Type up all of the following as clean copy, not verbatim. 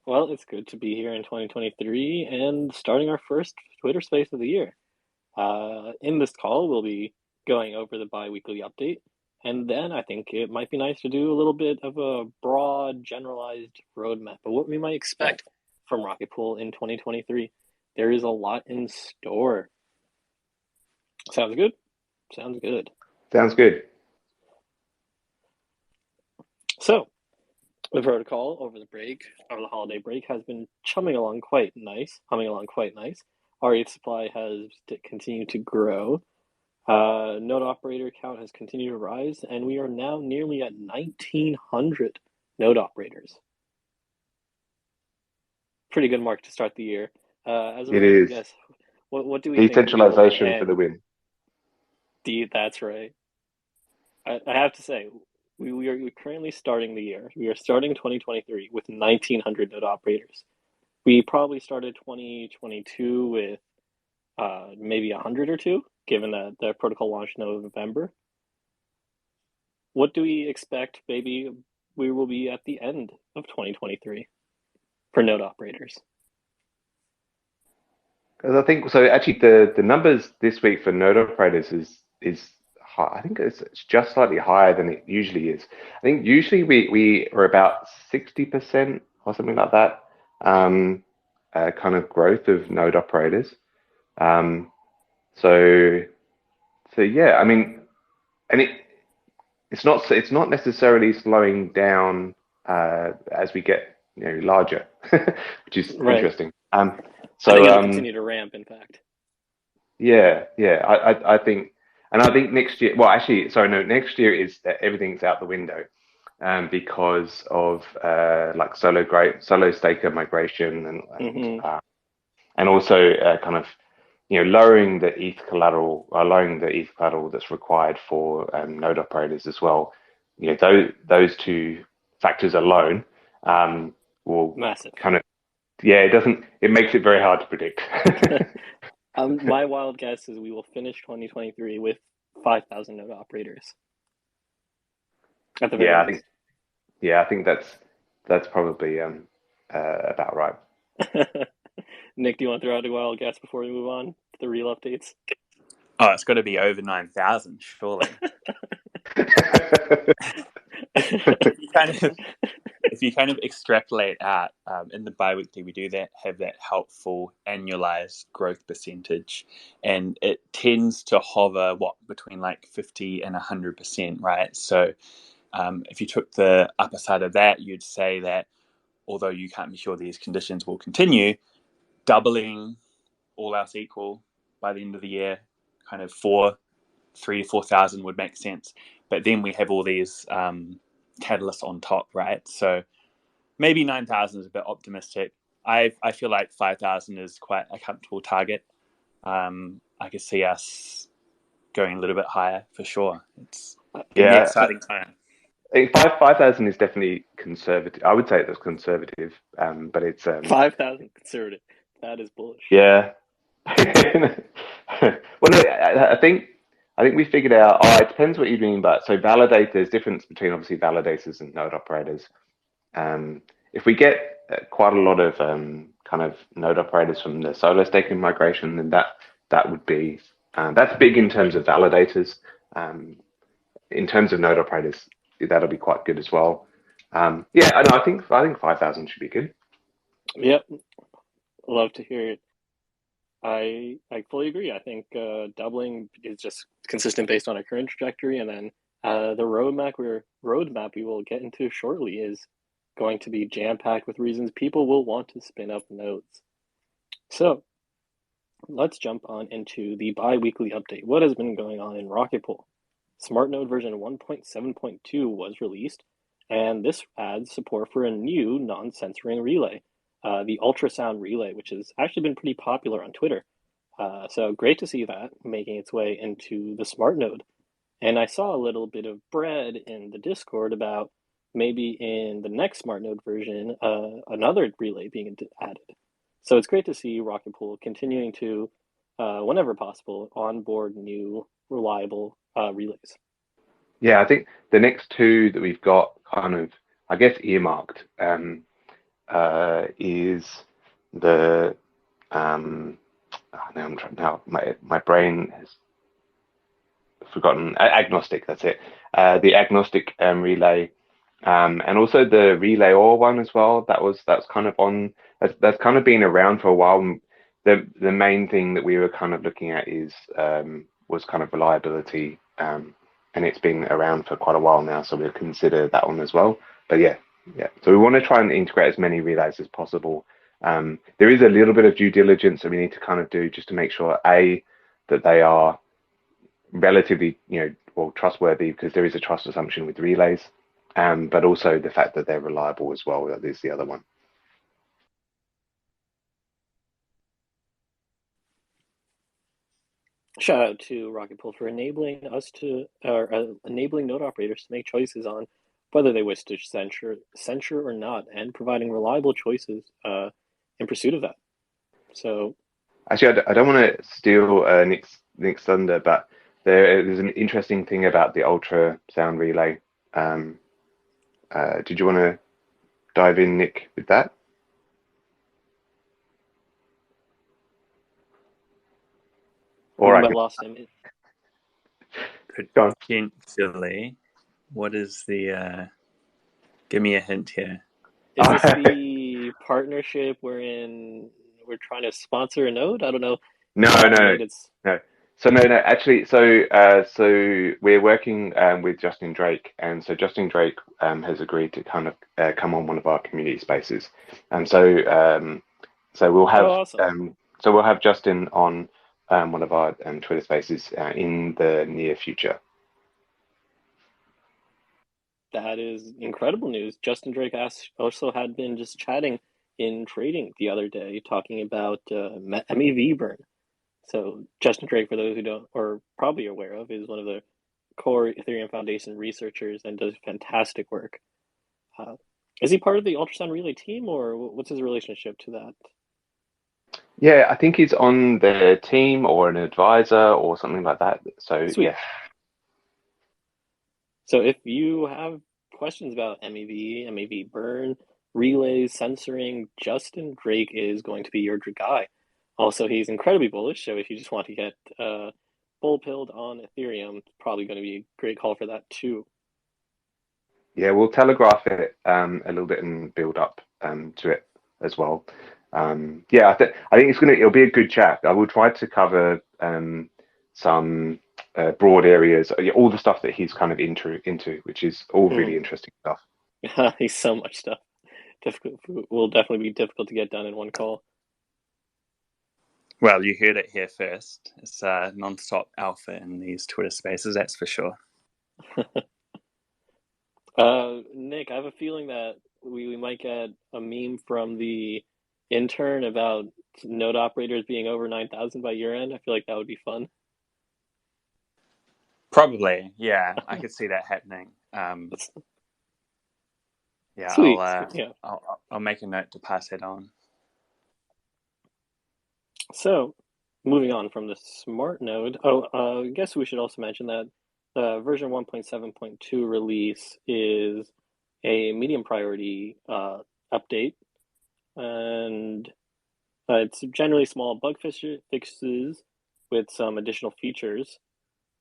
Well, it's good to be here in 2023 and starting our first Twitter space of the year. In this call, we'll be going over the biweekly update, and then I think it might be nice to do a little bit of a broad, generalized roadmap of what we might expect from Rocket Pool in 2023. There is a lot in store. Sounds good? Sounds good. Sounds good. So, the protocol over the break, over the holiday break, has been humming along quite nice. Our ETH supply has continued to grow. Node operator count has continued to rise, and we are now nearly at 1,900 node operators. Pretty good mark to start the year. As a It random is guess, what do we think we will decentralization for the end? win. That's right. I have to say, we're currently starting the year. We are starting 2023 with 1,900 node operators. We probably started 2022 with maybe 100 or two, given that the protocol launched in November. What do we expect maybe we will be at the end of 2023 for node operators? Because I think so. Actually, the numbers this week for node operators is high. I think it's just slightly higher than it usually is. I think usually we are about 60% or something like that. Um, kind of growth of node operators. Um, so so yeah, I mean, and it's not necessarily slowing down as we get larger, which is Right. interesting. I think So it'll continue to ramp, in fact. yeah, I think next year. Well, actually, sorry, no, next year is everything's out the window, because of like solo staker migration Hmm. and also kind of lowering the ETH collateral that's required for node operators as well. Those two factors alone will Massive. kind of it makes it very hard to predict. My wild guess is we will finish 2023 with 5,000 node operators at the very Yeah, least. I think that's probably about right. Nick, do you want to throw out a wild guess before we move on to the real updates? Oh, it's got to be over 9,000, surely. If you kind of if you kind of extrapolate out in the biweekly, we do that have that helpful annualized growth percentage, and it tends to hover between like 50 and 100%, right? So if you took the upper side of that, you'd say that although you can't be sure these conditions will continue, doubling all else equal by the end of the year, kind of 3 to 4 thousand would make sense. But then we have all these catalysts on top, right? So maybe 9,000 is a bit optimistic. I feel like 5,000 is quite a comfortable target. I could see us going a little bit higher for sure. It's getting the Yeah, exciting time. I think 5,000 is definitely conservative. I would say that's conservative, but it's 5,000 conservative. That is bullish. yeah. Well, no, I think we figured out. Oh, it depends what you mean, but so validators. There's difference between obviously validators and node operators. If we get quite a lot of kind of node operators from the solo staking migration, then that would be that's big in terms of validators. In terms of node operators, that'll be quite good as well. Yeah, I think 5,000 should be good. Yep, love to hear it. I fully agree. I think doubling is just consistent based on our current trajectory, and then the roadmap we will get into shortly is going to be jam packed with reasons people will want to spin up nodes. So let's jump on into the bi-weekly update. What has been going on in Rocket Pool? Smart Node version 1.7.2 was released, and this adds support for a new non-censoring relay, the ultrasound relay, which has actually been pretty popular on Twitter. So great to see that making its way into the Smart Node. And I saw a little bit of bread in the Discord about maybe in the next Smart Node version, another relay being added. So it's great to see Rocket Pool continuing to, whenever possible, onboard new reliable relays. Yeah, I think the next two that we've got kind of, I guess, earmarked. is the now I'm trying now. My brain has forgotten. Agnostic. That's it. The agnostic relay, and also the relay or one as well. That's kind of on. That's kind of been around for a while. The main thing that we were kind of looking at is was kind of reliability, and it's been around for quite a while now. So we'll consider that one as well. But yeah. So we want to try and integrate as many relays as possible. There is a little bit of due diligence that we need to kind of do just to make sure that they are relatively, trustworthy, because there is a trust assumption with relays, but also the fact that they're reliable as well. That is the other one. Shout out to Rocket Pool for enabling node operators to make choices on whether they wish to censure or not, and providing reliable choices in pursuit of that. So, actually, I don't want to steal Nick's thunder, but there's an interesting thing about the ultrasound relay. Did you want to dive in, Nick, with that? Or I lost him. Potentially. What is the? Give me a hint here. Is this the partnership wherein we're trying to sponsor a node? I don't know. No. So actually, so we're working with Justin Drake, and so Justin Drake has agreed to kind of come on one of our community spaces, and so we'll have awesome. So we'll have Justin on one of our Twitter spaces in the near future. That is incredible news. Justin Drake also had been just chatting in trading the other day, talking about MEV burn. So Justin Drake, for those who don't or probably aware of, is one of the core Ethereum Foundation researchers and does fantastic work. Is he part of the ultrasound relay team, or what's his relationship to that? Yeah, I think he's on the team or an advisor or something like that. So Sweet. Yeah. So if you have questions about MEV burn, relays, censoring, Justin Drake is going to be your guy. Also, he's incredibly bullish, so if you just want to get bull-pilled on Ethereum, it's probably going to be a great call for that too. Yeah, we'll telegraph it a little bit and build up to it as well. Yeah, I think it'll be a good chat. I will try to cover some broad areas, all the stuff that he's kind of into, which is all really interesting stuff. He's so much stuff. Will definitely be difficult to get done in one call. Well, you heard it here first. It's non-stop alpha in these Twitter spaces, that's for sure. Nick, I have a feeling that we might get a meme from the intern about node operators being over 9,000 by year end. I feel like that would be fun. Probably, yeah. I could see that happening. Yeah, Sweet. I'll make a note to pass it on. So, moving on from the smart node. I guess we should also mention that version 1.7.2 release is a medium priority update, and it's generally small bug fixes with some additional features.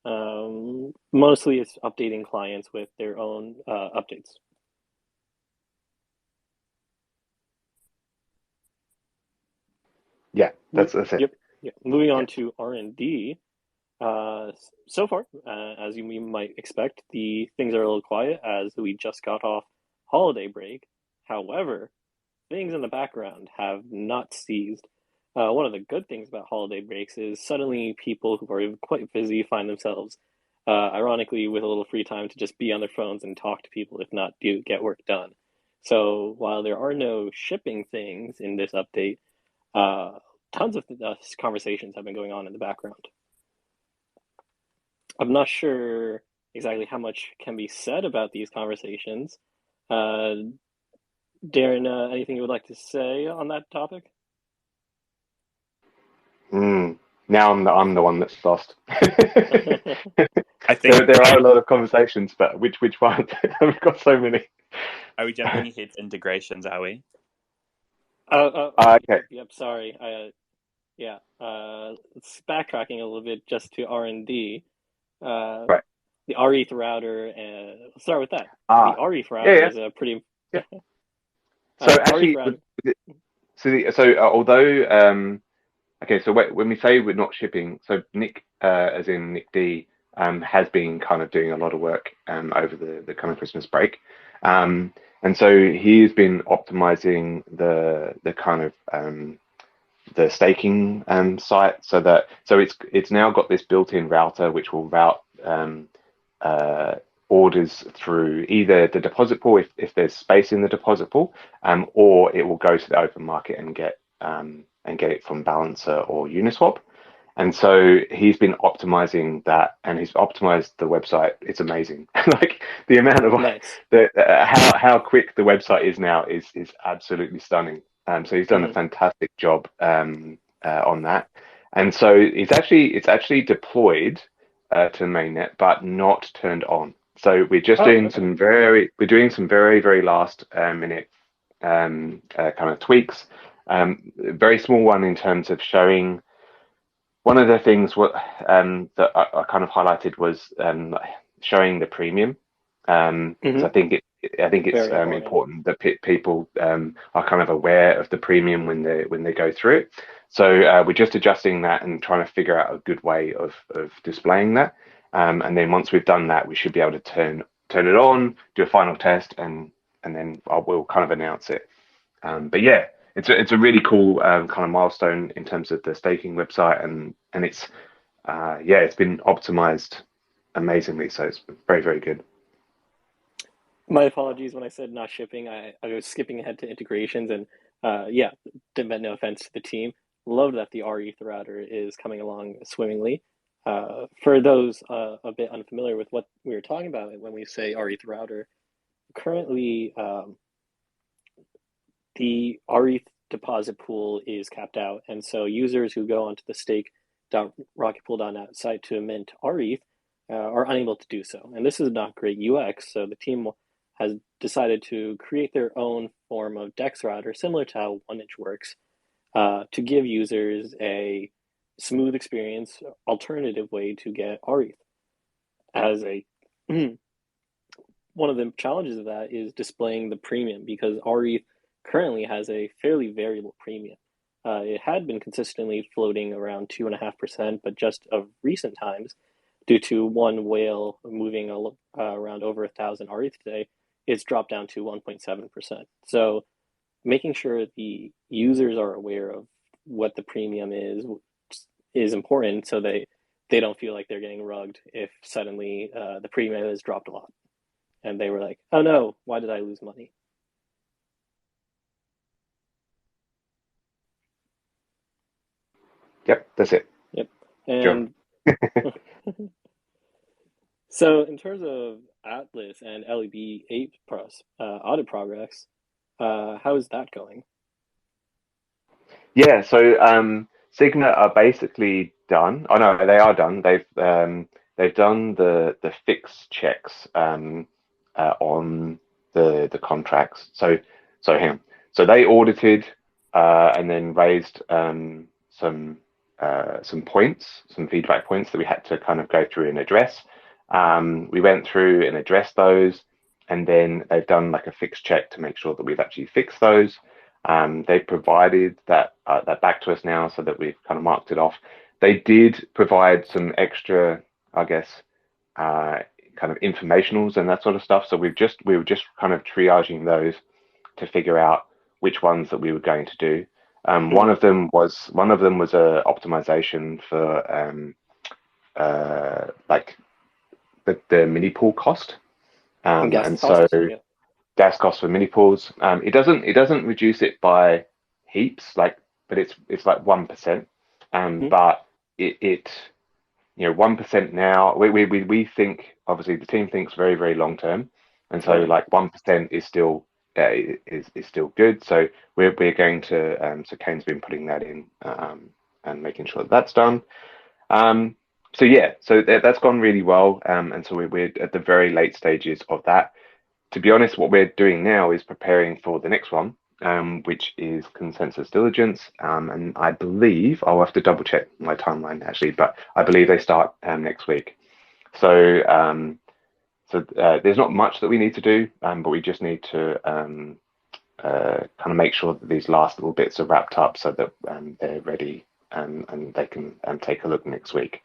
Mostly it's updating clients with their own updates. Yeah, that's it. Yep. Moving on to R&D. So far, as you might expect, the things are a little quiet as we just got off holiday break. However, things in the background have not ceased. One of the good things about holiday breaks is suddenly people who are quite busy find themselves, ironically, with a little free time to just be on their phones and talk to people, if not get work done. So while there are no shipping things in this update, tons of conversations have been going on in the background. I'm not sure exactly how much can be said about these conversations. Darren, anything you would like to say on that topic? Now I'm the one that's lost. I think there are a lot of conversations, but which one? We've got so many. Are we jumping ahead to integrations? Are we? Okay. Yep. Sorry. Yeah. It's backtracking a little bit just to R&D. Uh, Right. the rETH router, and let's start with that. The Ah. rETH Yeah. router Yeah. is a pretty Yeah. So rETH actually, router. although okay, so when we say we're not shipping, so Nick, as in Nick D, has been kind of doing a lot of work over the kind of Christmas break, and so he's been optimizing the kind of the staking site so it's now got this built-in router which will route uh, orders through either the deposit pool if there's space in the deposit pool, or it will go to the open market and get it from Balancer or Uniswap. And so he's been optimizing that, and he's optimized the website. It's amazing. Like the amount of Nice. how quick the website is now is absolutely stunning. So he's done a Hmm. fantastic job on that. And so it's actually deployed to mainnet, but not turned on. So Oh, okay. we're doing some very very last minute kind of tweaks. Very small one in terms of showing. One of the things that I kind of highlighted was showing the premium, because Hmm. I think it's Very important. important that people are kind of aware of the premium when they go through it. So we're just adjusting that and trying to figure out a good way of displaying that. And then once we've done that, we should be able to turn it on, do a final test, and then we'll kind of announce it. But yeah, it's a really cool kind of milestone in terms of the staking website, and it's yeah, it's been optimized amazingly, so it's very very good. My apologies when I said not shipping. I was skipping ahead to integrations and yeah, meant no offense to the team. Love that the rETH router is coming along swimmingly. For those a bit unfamiliar with what we were talking about when we say rETH router, currently the rETH deposit pool is capped out, and so users who go onto the stake.rocketpool.net site to mint rETH are unable to do so. And this is not great UX, so the team has decided to create their own form of DEX router, similar to how 1inch works, to give users a smooth experience, alternative way to get rETH. As a one of the challenges of that is displaying the premium because rETH currently has a fairly variable premium. It had been consistently floating around 2.5%, but just of recent times, due to one whale moving around over 1,000 rETH today, it's dropped down to 1.7%. So making sure the users are aware of what the premium is important so they don't feel like they're getting rugged if suddenly the premium has dropped a lot and they were like, "Oh no, why did I lose money?" Yep, that's it. Yep. Sure. And so, in terms of Atlas and LEB 8 audit progress, how is that going? Yeah, so Signet are basically done. Oh no, they are done. They've done the fix checks on the contracts. So hang on. So they audited and then raised some points, some feedback points that we had to kind of go through and address. We went through and addressed those, and then they've done like a fix check to make sure that we've actually fixed those. They've provided that back to us now so that we've kind of marked it off. They did provide some extra, I guess, kind of informationals and that sort of stuff. So we were just kind of triaging those to figure out which ones that we were going to do. One Mm-hmm. of them was a optimization for like the mini pool cost, Gas and so costs? Yeah. gas costs for mini pools. It doesn't reduce it by heaps, like, but it's like 1%. Mm-hmm. But it 1% now. We think, obviously the team thinks very very long term, and so Oh yeah. like 1% is still is still good. So we're going to so Kane's been putting that in and making sure that that's done. Um, so yeah, so that's gone really well, and so we're at the very late stages of that. To be honest, what we're doing now is preparing for the next one, which is consensus diligence. And I believe, I'll have to double check my timeline actually, but I believe they start next week. So there's not much that we need to do, but we just need to kind of make sure that these last little bits are wrapped up so that they're ready and they can take a look next week.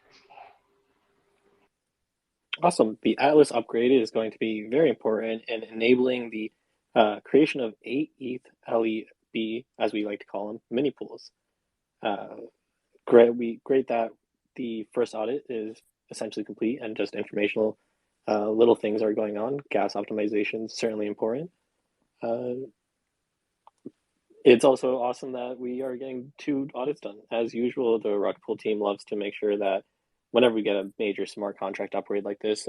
Awesome. The Atlas upgrade is going to be very important in enabling the creation of 8 ETH LEB, as we like to call them, mini pools. Great that the first audit is essentially complete and just informational little things are going on. Gas optimization is certainly important. It's also awesome that we are getting 2 audits done. As usual, the Rocket Pool team loves to make sure that whenever we get a major smart contract upgrade like this,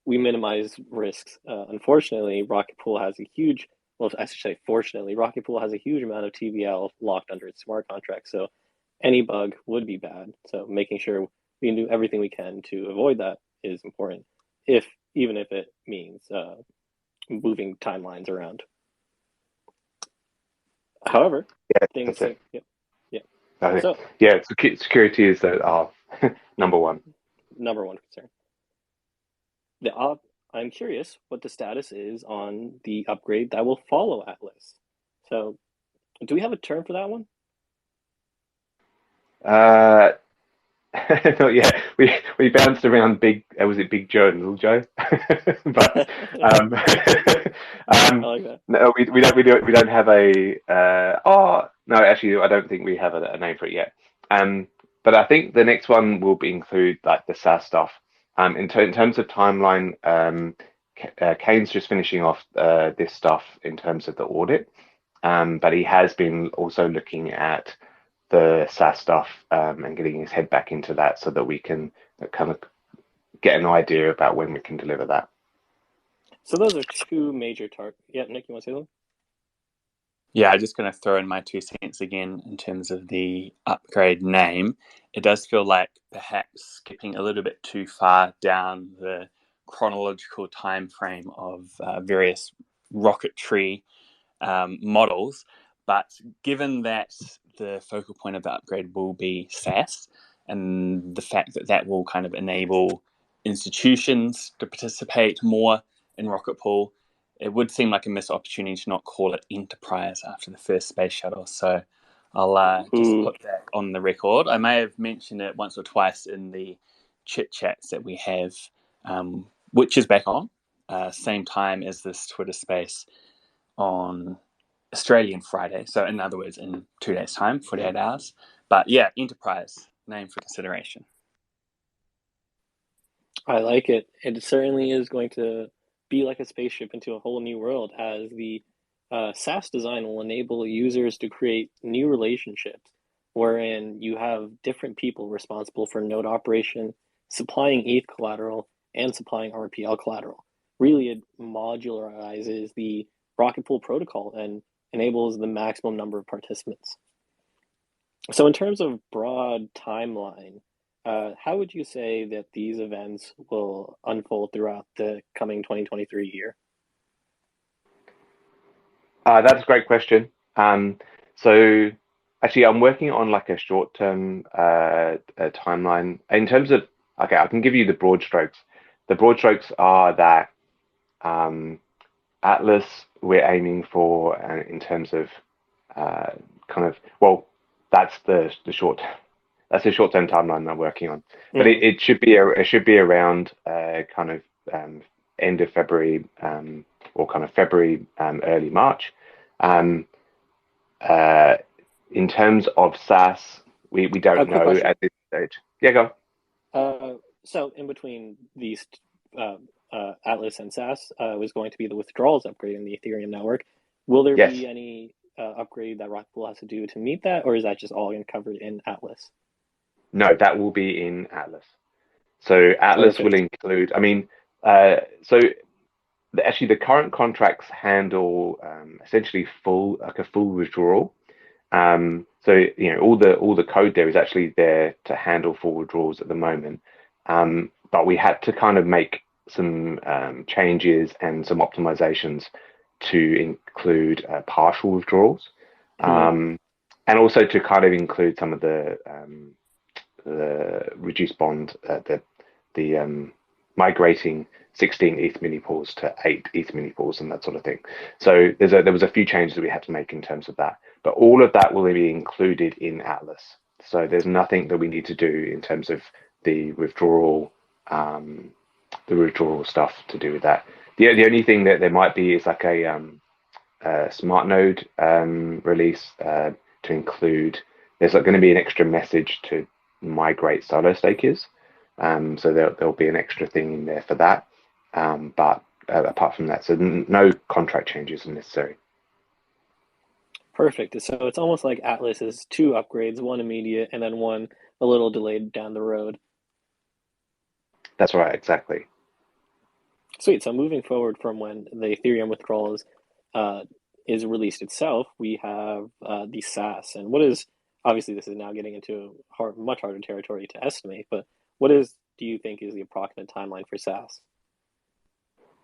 we minimize risks. Unfortunately, Rocket Pool has a huge, well, I should say fortunately, Rocket Pool has a huge amount of TVL locked under its smart contract. So any bug would be bad. So making sure we can do everything we can to avoid that is important, even if it means moving timelines around. However, things that's it. Yep. So security is our number one concern. I'm curious what the status is on the upgrade that will follow Atlas. So, do we have a term for that one? Not yet. We bounced around big. Was it Big Joe and Little Joe? But I like that. no, we don't have a. No, actually, I don't think we have a name for it yet. But I think the next one will include like the SaaS stuff. In terms of timeline, Kane's just finishing off this stuff in terms of the audit, but he has been also looking at the SaaS stuff and getting his head back into that so that we can kind of get an idea about when we can deliver that. So those are 2 major targets. Yeah, Nick, you want to say something? Yeah, I'm just going to throw in my 2 cents again in terms of the upgrade name. It does feel like perhaps skipping a little bit too far down the chronological time frame of various rocketry models. But given that the focal point of the upgrade will be SaaS, and the fact that that will kind of enable institutions to participate more in Rocket Pool, it would seem like a missed opportunity to not call it enterprise after the first space shuttle. So I'll just put that on the record. I may have mentioned it once or twice in the chit chats that we have, which is back on, same time as this Twitter space on Australian Friday. So in other words, in 2 days' time, 48 hours. But yeah, enterprise, name for consideration. I like it. It certainly is going to be like a spaceship into a whole new world, as the SaaS design will enable users to create new relationships wherein you have different people responsible for node operation, supplying ETH collateral, and supplying RPL collateral. Really, it modularizes the Rocket Pool protocol and enables the maximum number of participants. So in terms of broad timeline, how would you say that these events will unfold throughout the coming 2023 year? That's a great question. So actually, I'm working on like a short-term timeline in terms of, okay, I can give you the broad strokes. The broad strokes are that Atlas, we're aiming for in terms of kind of, well, that's the short-term timeline I'm working on. But it should be around kind of end of February or kind of February, early March. In terms of SaaS, we don't know at this stage. Yeah, go. So in between these Atlas and SaaS was going to be the withdrawals upgrade in the Ethereum network. Will there be any upgrade that Rocket Pool has to do to meet that, or is that just all covered in Atlas? No, that will be in Atlas. So Atlas will include, I mean, actually the current contracts handle essentially full withdrawal. So you know, all the code there is actually there to handle full withdrawals at the moment. But we had to kind of make some changes and some optimizations to include partial withdrawals, and also to kind of include some of the reduced bond, the migrating 16 ETH mini pools to 8 ETH mini pools and that sort of thing. So there was a few changes that we had to make in terms of that, but all of that will be included in Atlas. So there's nothing that we need to do in terms of the withdrawal stuff to do with that. The only thing that there might be is like a smart node release to include. There's like going to be an extra message to migrate solo stakers. So there'll be an extra thing in there for that. But apart from that, so no contract changes are necessary. Perfect. So it's almost like Atlas is 2 upgrades, one immediate and then one a little delayed down the road. That's right, exactly. Sweet. So moving forward from when the Ethereum withdrawals is released itself, we have the SaaS. And what is, obviously this is now getting into much harder territory to estimate, but do you think is the approximate timeline for SaaS?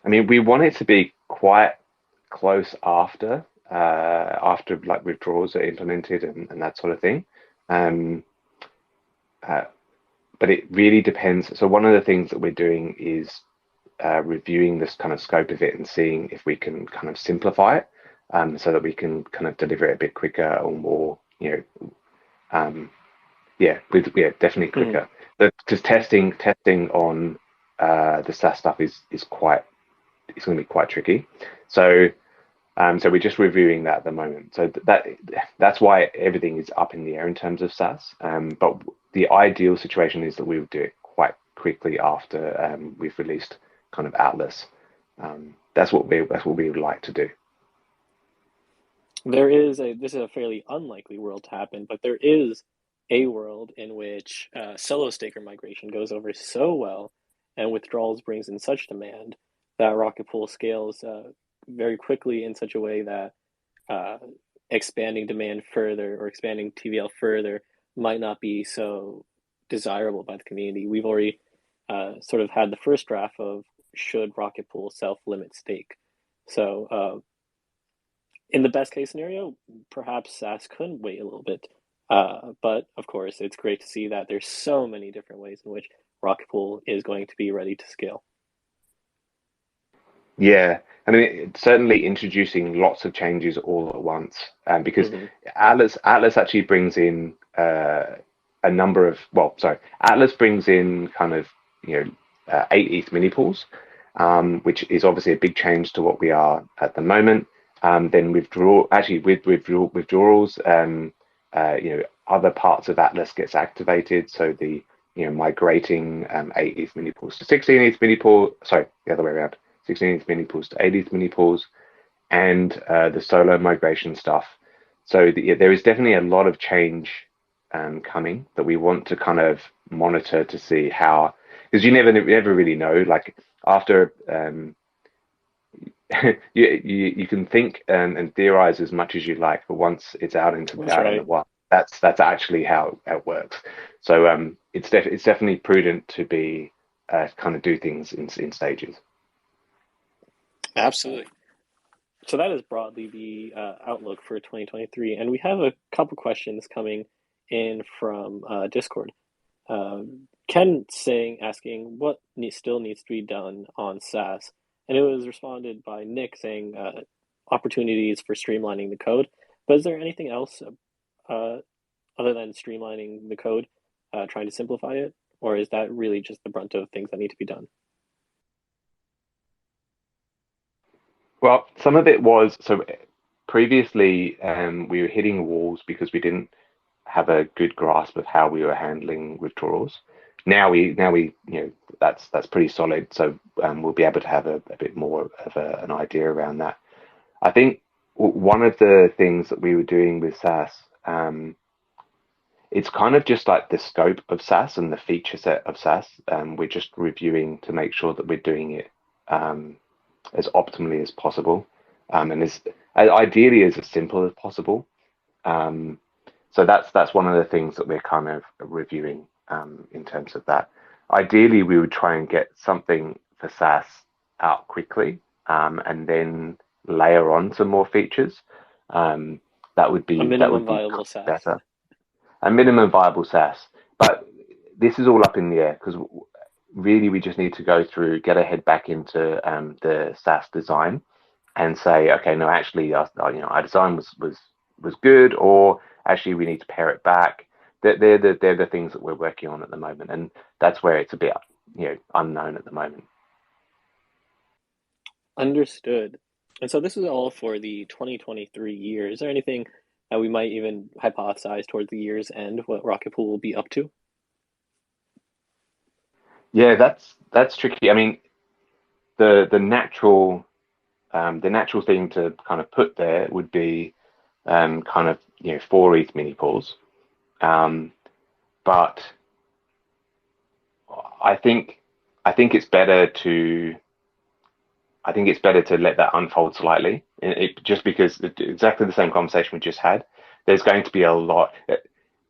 I mean, we want it to be quite close after like withdrawals are implemented and that sort of thing. But it really depends. So one of the things that we're doing is reviewing this kind of scope of it and seeing if we can kind of simplify it, so that we can kind of deliver it a bit quicker or more, definitely quicker. Because testing on the SaaS stuff is going to be quite tricky. So we're just reviewing that at the moment. So that's why everything is up in the air in terms of SaaS. But the ideal situation is that we would do it quite quickly after we've released kind of Atlas. That's what we would like to do. This is a fairly unlikely world to happen, but there is a world in which solo staker migration goes over so well and withdrawals brings in such demand that Rocket Pool scales very quickly in such a way that expanding demand further or expanding TVL further might not be so desirable by the community. We've already sort of had the first draft of should Rocket Pool self-limit stake. So in the best case scenario, perhaps SaaS could wait a little bit. But of course, it's great to see that there's so many different ways in which Rocket Pool is going to be ready to scale. Yeah, I mean, it's certainly introducing lots of changes all at once, because Atlas actually brings in a number of, Atlas brings in kind of 8 ETH mini pools, which is obviously a big change to what we are at the moment. Then with withdrawals, other parts of Atlas gets activated. So the migrating 8 ETH mini pools to 16 ETH mini pool, sorry, the other way around. 16 ETH mini pools to 8 ETH mini pools, and the solo migration stuff. So there is definitely a lot of change coming that we want to kind of monitor to see how, because you never really know. Like after you can think and theorize as much as you like, but once it's out into the wild, that's actually how it works. So it's definitely prudent to be kind of do things in stages. Absolutely. So that is broadly the outlook for 2023. And we have a couple questions coming in from Discord. Ken asking what still needs to be done on SaaS. And it was responded by Nick saying opportunities for streamlining the code. But is there anything else other than streamlining the code, trying to simplify it? Or is that really just the brunt of things that need to be done? Well, some of it was, so previously we were hitting walls because we didn't have a good grasp of how we were handling withdrawals. Now we that's pretty solid. So we'll be able to have a bit more of an idea around that. I think one of the things that we were doing with SaaS, it's kind of just like the scope of SaaS and the feature set of SaaS. We're just reviewing to make sure that we're doing it as optimally as possible, and as ideally as simple as possible. So that's one of the things that we're kind of reviewing in terms of that. Ideally, we would try and get something for SaaS out quickly, and then layer on some more features, that would A be minimum viable SaaS. better. A minimum viable SaaS, but this is all up in the air because really we just need to go through, get our head back into the SaaS design, and say, okay, no, actually, our design was good, or actually we need to pare it back. They're the things that we're working on at the moment, and that's where it's a bit unknown at the moment. Understood. And so this is all for the 2023 year. Is there anything that we might even hypothesize towards the year's end what Rocket Pool will be up to? Yeah, that's tricky. I mean, the natural thing to kind of put there would be kind of 4 ETH mini pools, but I think it's better to let that unfold slightly. Just because exactly the same conversation we just had. There's going to be a lot.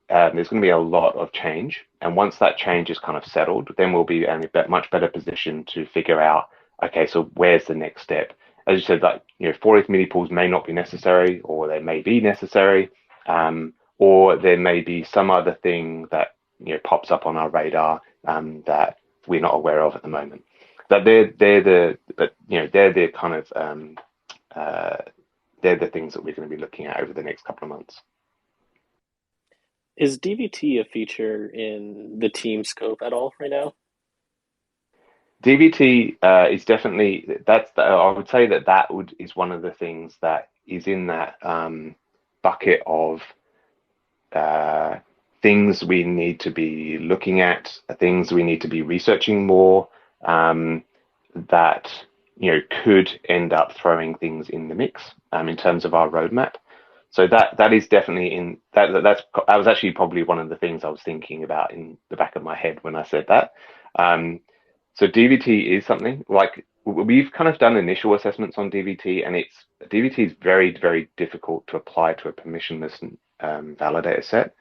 There's going to be a lot of change, and once that change is kind of settled, then we'll be in a much better position to figure out, okay, so where's the next step? As you said, like 4 ETH mini pools may not be necessary, or they may be necessary, or there may be some other thing that pops up on our radar that we're not aware of at the moment. That they're the kind of they're the things that we're going to be looking at over the next couple of months. Is DVT a feature in the team scope at all right now? DVT is definitely I would say that is one of the things that is in that bucket of things we need to be looking at, things we need to be researching more, that could end up throwing things in the mix in terms of our roadmap. So that is definitely in that was actually probably one of the things I was thinking about in the back of my head when I said that. So DVT is something like we've kind of done initial assessments on DVT, and DVT is very, very difficult to apply to a permissionless validator set.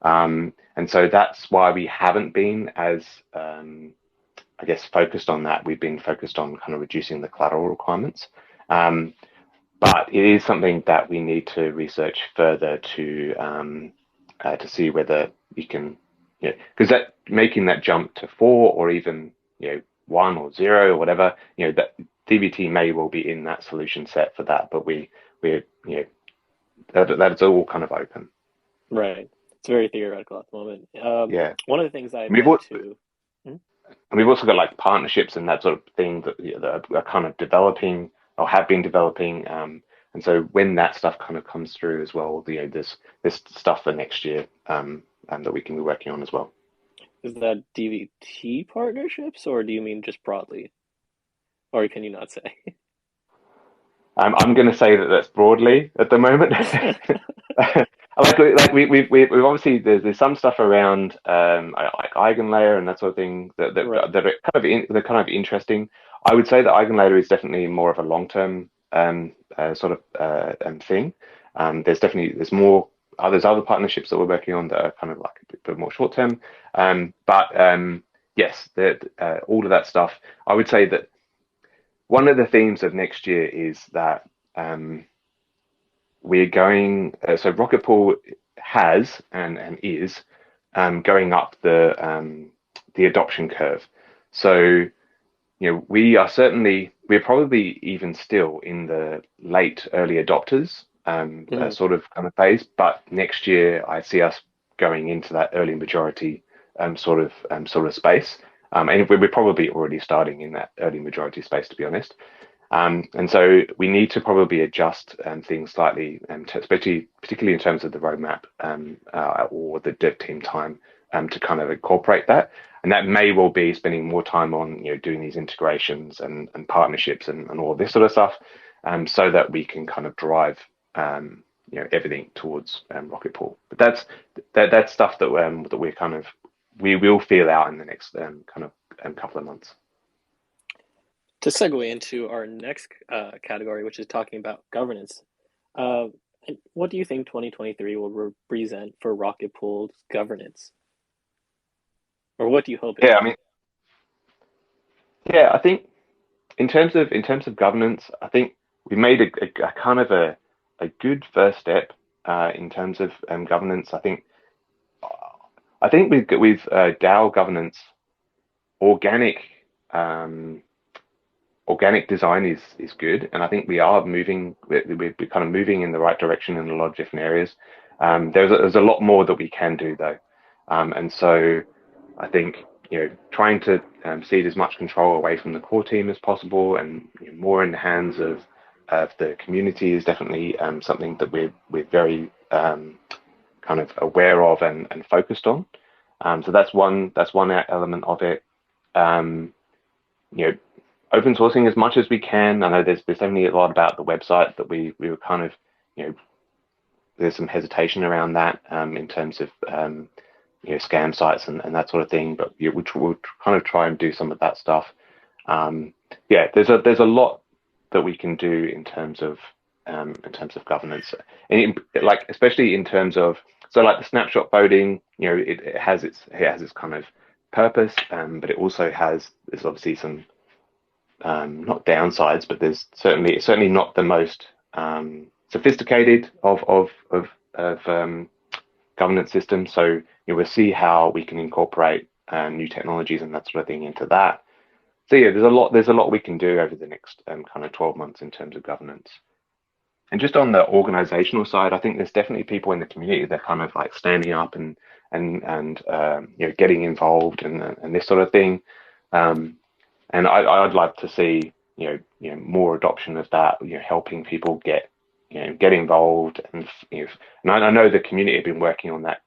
And so that's why we haven't been as I guess focused on that. We've been focused on kind of reducing the collateral requirements. But it is something that we need to research further to see whether you can, because that making that jump to 4 or even 1 or 0 or whatever, that DVT may well be in that solution set for that, but we're that is all kind of open. Right, it's very theoretical at the moment. Yeah, one of the things I we've meant also, to. and we've also got like partnerships and that sort of thing that are kind of developing or have been developing. And so when that stuff kind of comes through as well, there's stuff for next year and that we can be working on as well. Is that DVT partnerships, or do you mean just broadly? Or can you not say? I'm going to say that that's broadly at the moment. like we've obviously there's some stuff around like eigenlayer and that sort of thing that Right. that are kind of interesting. I would say that eigenlayer is definitely more of a long-term sort of thing. There's more. There's other partnerships that we're working on that are kind of like a bit more short-term. But yes, all of that stuff. I would say that one of the themes of next year is that we're going. So Rocket Pool has and is going up the adoption curve. So we're probably even still in the late early adopters sort of kind of phase, but next year I see us going into that early majority sort of space. And we're probably already starting in that early majority space, to be honest. And so we need to probably adjust things slightly, particularly in terms of the roadmap or the dev team time to kind of incorporate that. And that may well be spending more time on doing these integrations and partnerships and all this sort of stuff, so that we can kind of drive everything towards Rocket Pool. But that's stuff that we will feel out in the next kind of couple of months. To segue into our next category, which is talking about governance, what do you think 2023 will represent for Rocket Pool's governance? Or what do you hope? I think in terms of governance, I think we made a kind of a good first step in terms of governance. I think with DAO governance, organic um, organic design is good, and I think we are moving. We're kind of moving in the right direction in a lot of different areas. There's a lot more that we can do though, and so I think trying to cede as much control away from the core team as possible, and more in the hands of the community is definitely something that we're very kind of aware of and focused on. So that's one element of it. Um, you know, Open sourcing as much as we can. I know there's definitely a lot about the website that we were kind of there's some hesitation around that in terms of scam sites and that sort of thing. But we'll kind of try and do some of that stuff. There's a lot that we can do in terms of governance, and especially in terms of like the snapshot voting. It has its kind of purpose, but it also there's obviously some not downsides, but there's certainly not the most sophisticated of governance systems. So we'll see how we can incorporate new technologies and that sort of thing into that. So there's a lot we can do over the next kind of 12 months in terms of governance. And just on the organizational side, I think there's definitely people in the community that kind of like standing up and getting involved and this sort of thing. And I'd like to see more adoption of that, helping people get involved, and and I know the community have been working on that,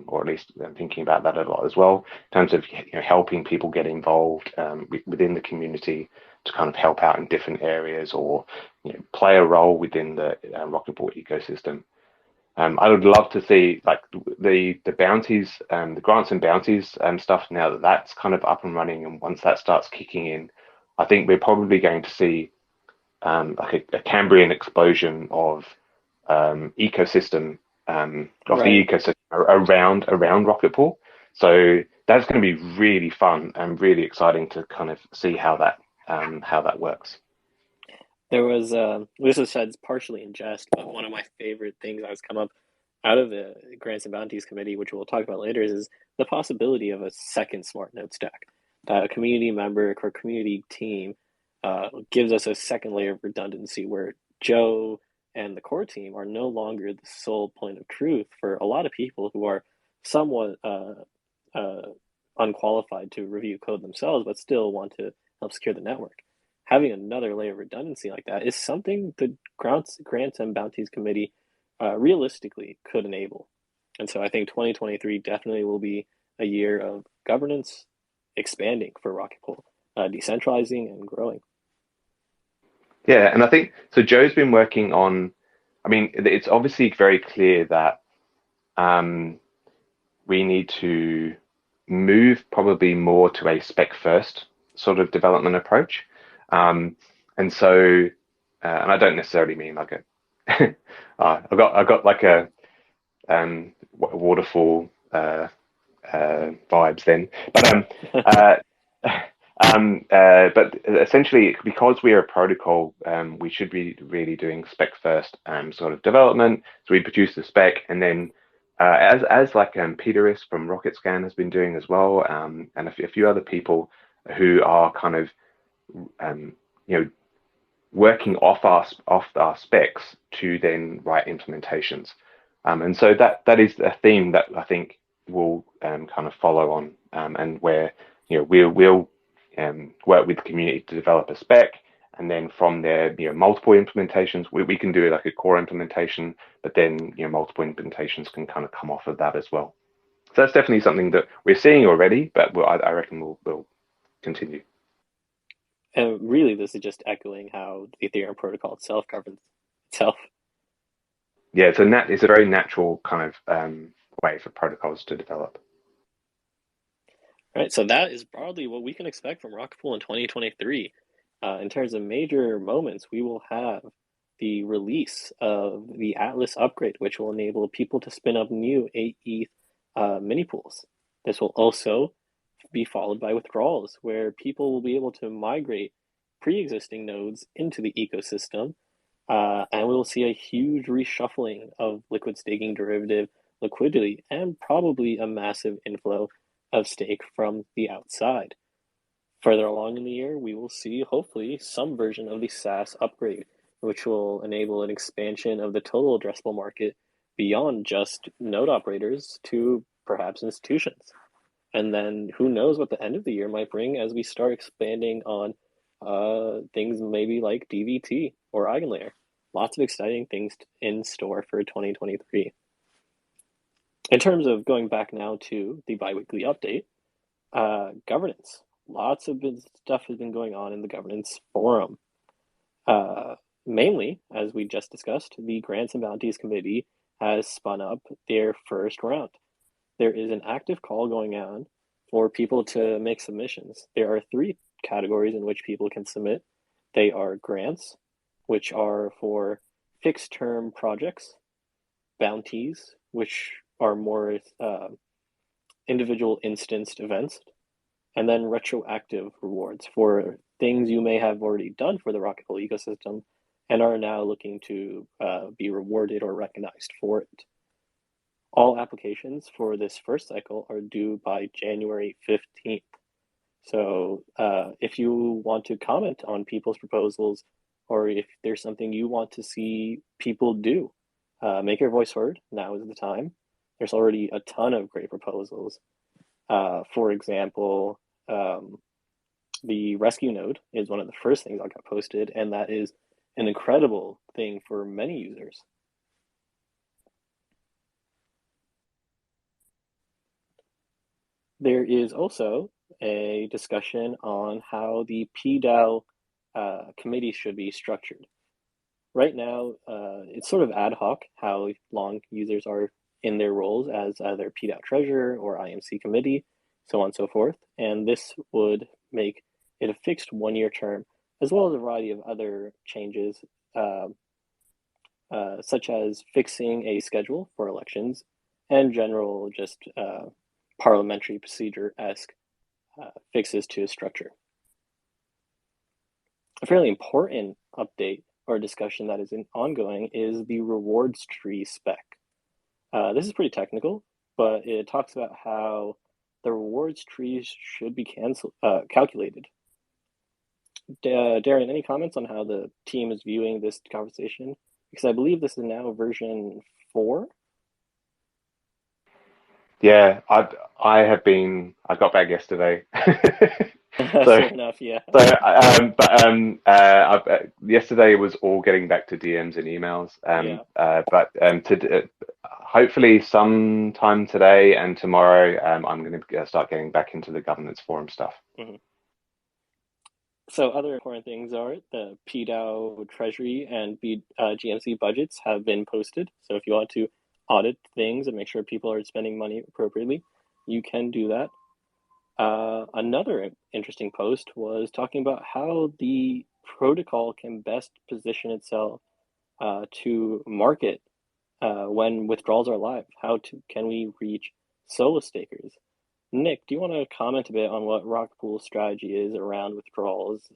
or at least thinking about that a lot as well, in terms of helping people get involved within the community to kind of help out in different areas, or play a role within the Rocket Ball ecosystem. I would love to see like the bounties, the grants and bounties stuff, now that that's kind of up and running, and once that starts kicking in, I think we're probably going to see like a Cambrian explosion of ecosystem of the ecosystem around Rocket Pool. So that's going to be really fun and really exciting to kind of see how that works. There was this was said partially in jest, but one of my favorite things that has come up out of the Grants and Bounties Committee, which we'll talk about later, is the possibility of a second smart node stack. That a community member or community team gives us a second layer of redundancy where Joe and the core team are no longer the sole point of truth for a lot of people who are somewhat unqualified to review code themselves, but still want to help secure the network. Having another layer of redundancy like that is something the Grants and Bounties Committee realistically could enable. And so I think 2023 definitely will be a year of governance expanding for Rocket Pool, decentralizing and growing. Yeah, and I think so. Joe's been working on. I mean, it's obviously very clear that we need to move probably more to a spec first sort of development approach. And so, and I don't necessarily mean like a. I got like a waterfall vibes then, but essentially, because we are a protocol, we should be really doing spec first sort of development. So we produce the spec, and then as like Peteris from RocketScan has been doing as well, and a few other people who are kind of working off our specs to then write implementations. And so that is a theme that I think will kind of follow on, and where we'll work with the community to develop a spec, and then from there, multiple implementations. We can do like a core implementation, but then multiple implementations can kind of come off of that as well. So that's definitely something that we're seeing already, but I reckon we'll continue. And really, this is just echoing how the Ethereum protocol itself governs itself. Yeah, it's a very natural kind of way for protocols to develop. Right, so that is broadly what we can expect from Rocket Pool in 2023. In terms of major moments, we will have the release of the Atlas upgrade, which will enable people to spin up new 8 ETH mini pools. This will also be followed by withdrawals, where people will be able to migrate pre-existing nodes into the ecosystem And we will see a huge reshuffling of liquid staking derivative liquidity and probably a massive inflow of stake from the outside. Further along in the year, we will see, hopefully, some version of the SaaS upgrade, which will enable an expansion of the total addressable market beyond just node operators to perhaps institutions. And then who knows what the end of the year might bring as we start expanding on things maybe like DVT or Eigenlayer. Lots of exciting things in store for 2023. In terms of going back now to the biweekly update, governance. Lots of stuff has been going on in the governance forum. Mainly, as we just discussed, the Grants and Bounties Committee has spun up their first round. There is an active call going on for people to make submissions. There are 3 categories in which people can submit. They are grants, which are for fixed term projects, bounties, which are more individual instanced events, and then retroactive rewards for things you may have already done for the Rocket Pool ecosystem and are now looking to be rewarded or recognized for it. All applications for this first cycle are due by January 15th. So if you want to comment on people's proposals, or if there's something you want to see people do, make your voice heard. Now is the time. There's already a ton of great proposals. For example, the rescue node is one of the first things that got posted, and that is an incredible thing for many users. There is also a discussion on how the PDAO committee should be structured. Right now, it's sort of ad hoc how long users are in their roles as either PDAO treasurer or IMC committee, so on and so forth. And this would make it a fixed 1-year term, as well as a variety of other changes, such as fixing a schedule for elections and general just parliamentary procedure-esque fixes to structure. A fairly important update or discussion that is ongoing is the rewards tree spec. This is pretty technical, but it talks about how the rewards trees should be calculated. Darren, any comments on how the team is viewing this conversation? Because I believe this is now version 4. Yeah, I got back yesterday. Fair enough, yeah. Yesterday was all getting back to DMs and emails. Hopefully sometime today and tomorrow, I'm going to start getting back into the governance forum stuff. Mm-hmm. So other important things are the PDAO treasury and GMC budgets have been posted. So if you want to audit things and make sure people are spending money appropriately, you can do that. Another interesting post was talking about how the protocol can best position itself to market when withdrawals are live. Can we reach solo stakers? Nick, do you want to comment a bit on what Rocket Pool's strategy is around withdrawals,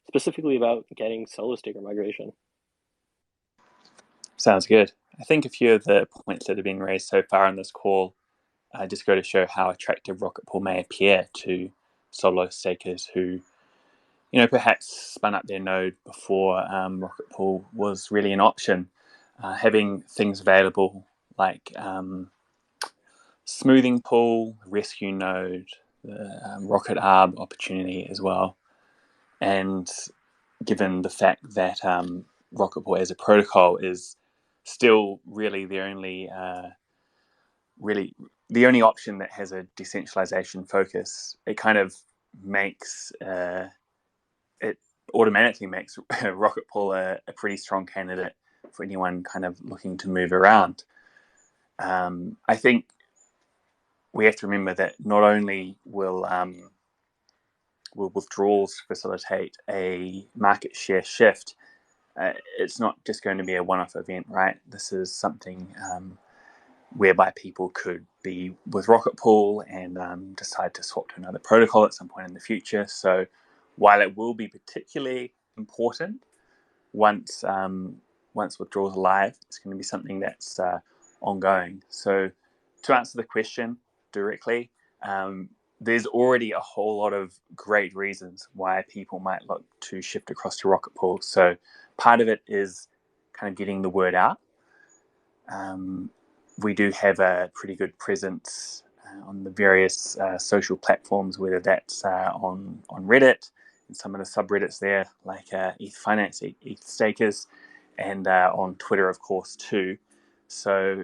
specifically about getting solo staker migration? Sounds good. I think a few of the points that have been raised so far on this call just go to show how attractive Rocket Pool may appear to solo stakers who, perhaps spun up their node before Rocket Pool was really an option. Having things available like smoothing pool, rescue node, the Rocket Arb opportunity as well, and given the fact that Rocket Pool as a protocol is still really the only option that has a decentralization focus, it kind of makes it automatically makes Rocket Pool a pretty strong candidate for anyone kind of looking to move around. I think we have to remember that not only will withdrawals facilitate a market share shift, it's not just going to be a one-off event, right? This is something whereby people could be with Rocket Pool and decide to swap to another protocol at some point in the future. So while it will be particularly important once withdrawals are live, it's going to be something that's ongoing. So to answer the question directly, there's already a whole lot of great reasons why people might look to shift across to Rocket Pool. So part of it is kind of getting the word out. We do have a pretty good presence on the various social platforms, whether that's on Reddit and some of the subreddits there, like ETH Finance, ETH Stakers, and on Twitter, of course, too. So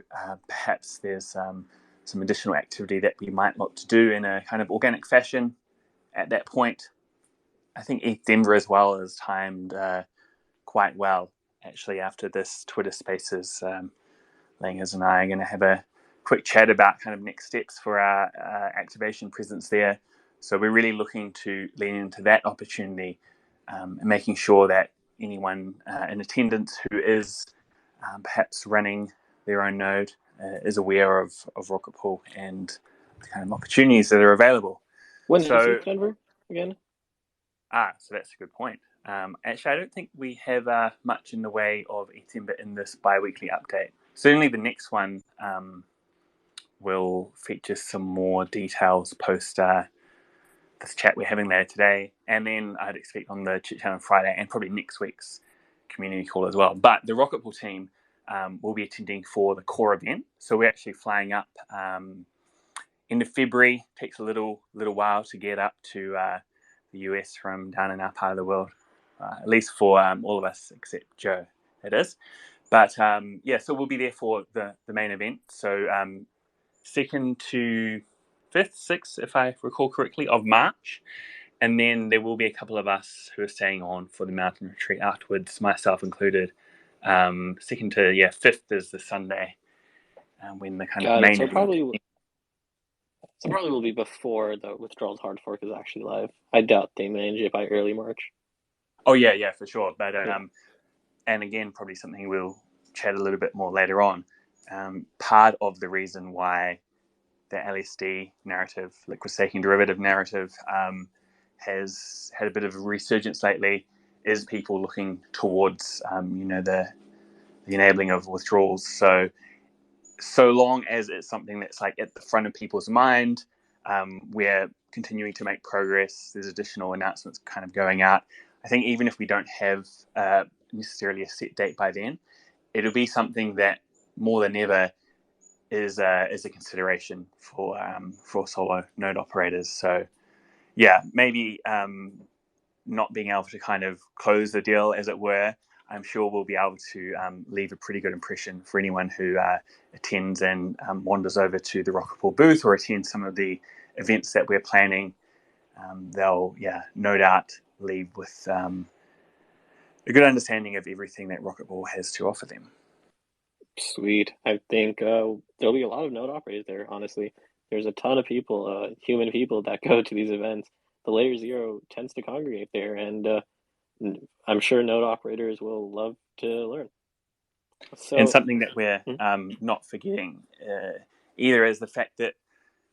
perhaps there's some additional activity that we might look to do in a kind of organic fashion at that point. I think ETH Denver as well is timed quite well, actually, after this Twitter Spaces. Langers and I are going to have a quick chat about kind of next steps for our activation presence there. So we're really looking to lean into that opportunity and making sure that anyone in attendance who is perhaps running their own node is aware of Rocket Pool and the kind of opportunities that are available. When is ETH Denver again? So that's a good point. Actually, I don't think we have much in the way of ETH Denver in this bi-weekly update. Certainly the next one will feature some more details post this chat we're having later today, and then I'd expect on the chit chat on Friday and probably next week's community call as well. But the Rocket Pool team will be attending for the core event, so we're actually flying up end of February. Takes a little while to get up to the US from down in our part of the world, at least for all of us except Joe, it is. But so we'll be there for the main event. So 2nd to 5th, 6th, if I recall correctly, of March. And then there will be a couple of us who are staying on for the mountain retreat afterwards, myself included. 2nd to 5th is the Sunday when the kind of main event. So probably will be before the withdrawals hard fork is actually live. I doubt they manage it by early March. Oh yeah, for sure. But and again, probably something we'll chat a little bit more later on. Part of the reason why the LSD narrative, liquid staking derivative narrative, has had a bit of a resurgence lately is people looking towards, the enabling of withdrawals. So long as it's something that's like at the front of people's mind, we're continuing to make progress. There's additional announcements kind of going out. I think even if we don't have necessarily a set date by then, it'll be something that more than ever is a consideration for solo node operators. So maybe not being able to kind of close the deal, as it were, I'm sure we'll be able to leave a pretty good impression for anyone who attends and wanders over to the Rocket Pool booth or attends some of the events that we're planning. They'll no doubt leave with a good understanding of everything that Rocket Pool has to offer them. Sweet. I think there'll be a lot of node operators there, honestly. There's a ton of people, human people, that go to these events. The Layer Zero tends to congregate there, and I'm sure node operators will love to learn. So, and something that we're not forgetting either is the fact that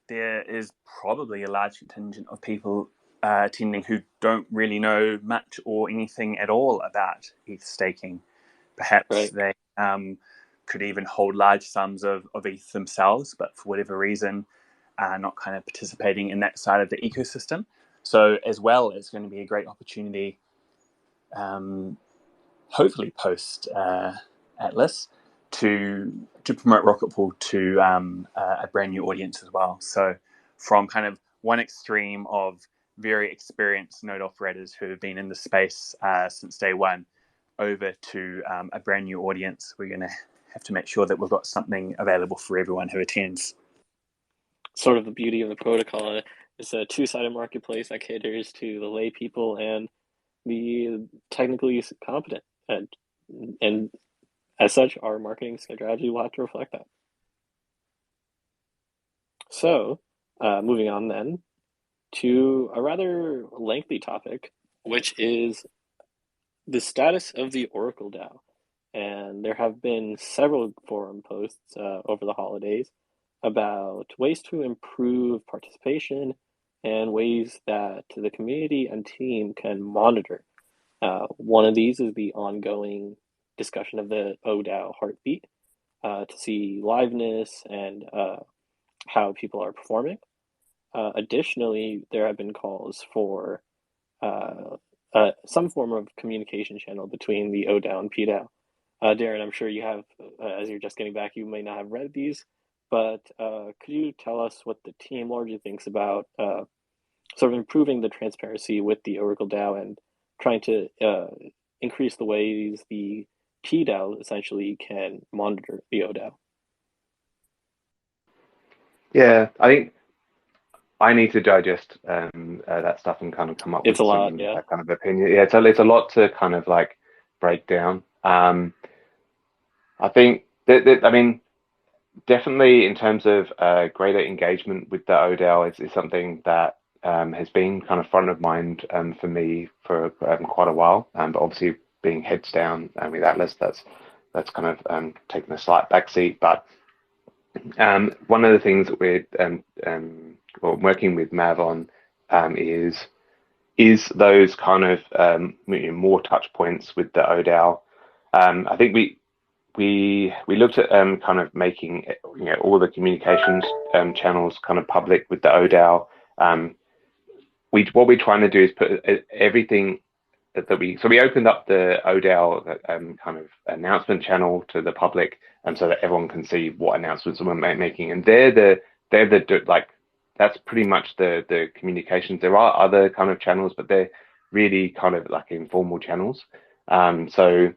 there is probably a large contingent of people attending who don't really know much or anything at all about ETH staking. Perhaps they could even hold large sums of ETH themselves, but for whatever reason are not kind of participating in that side of the ecosystem. So as well, it's going to be a great opportunity, hopefully post Atlas, to promote Rocket Pool to a brand new audience as well. So from kind of one extreme of very experienced node operators who have been in the space since day one over to a brand new audience, we're going to have to make sure that we've got something available for everyone who attends. Sort of the beauty of the protocol. It's a two-sided marketplace that caters to the lay people and the technically competent. And as such, our marketing strategy will have to reflect that. So, moving on then to a rather lengthy topic, which is the status of the Oracle DAO. And there have been several forum posts over the holidays about ways to improve participation and ways that the community and team can monitor One of these is the ongoing discussion of the ODAO heartbeat to see liveness and how people are performing. Additionally, there have been calls for some form of communication channel between the ODAO and PDAO. Darren, I'm sure you have, as you're just getting back, you may not have read these, but could you tell us what the team largely thinks about sort of improving the transparency with the Oracle DAO and trying to increase the ways the PDAO essentially can monitor the ODAO? Yeah, I think I need to digest that stuff and kind of come up It's with a lot, some yeah. kind of opinion. Yeah, it's a lot to kind of like break down. I think I mean, definitely in terms of greater engagement with the ODAO is something that has been kind of front of mind for me for quite a while. But obviously being heads down with Atlas, that's kind of taken a slight backseat. But one of the things that we're working with Mav on is those kind of more touch points with the ODAO. I think we looked at kind of making all the communications channels kind of public with the ODAO. What we're trying to do is put everything that we opened up the ODAO kind of announcement channel to the public, so that everyone can see what announcements we're making, and they're the like that's pretty much the communications. There are other kind of channels, but they're really kind of like informal channels. So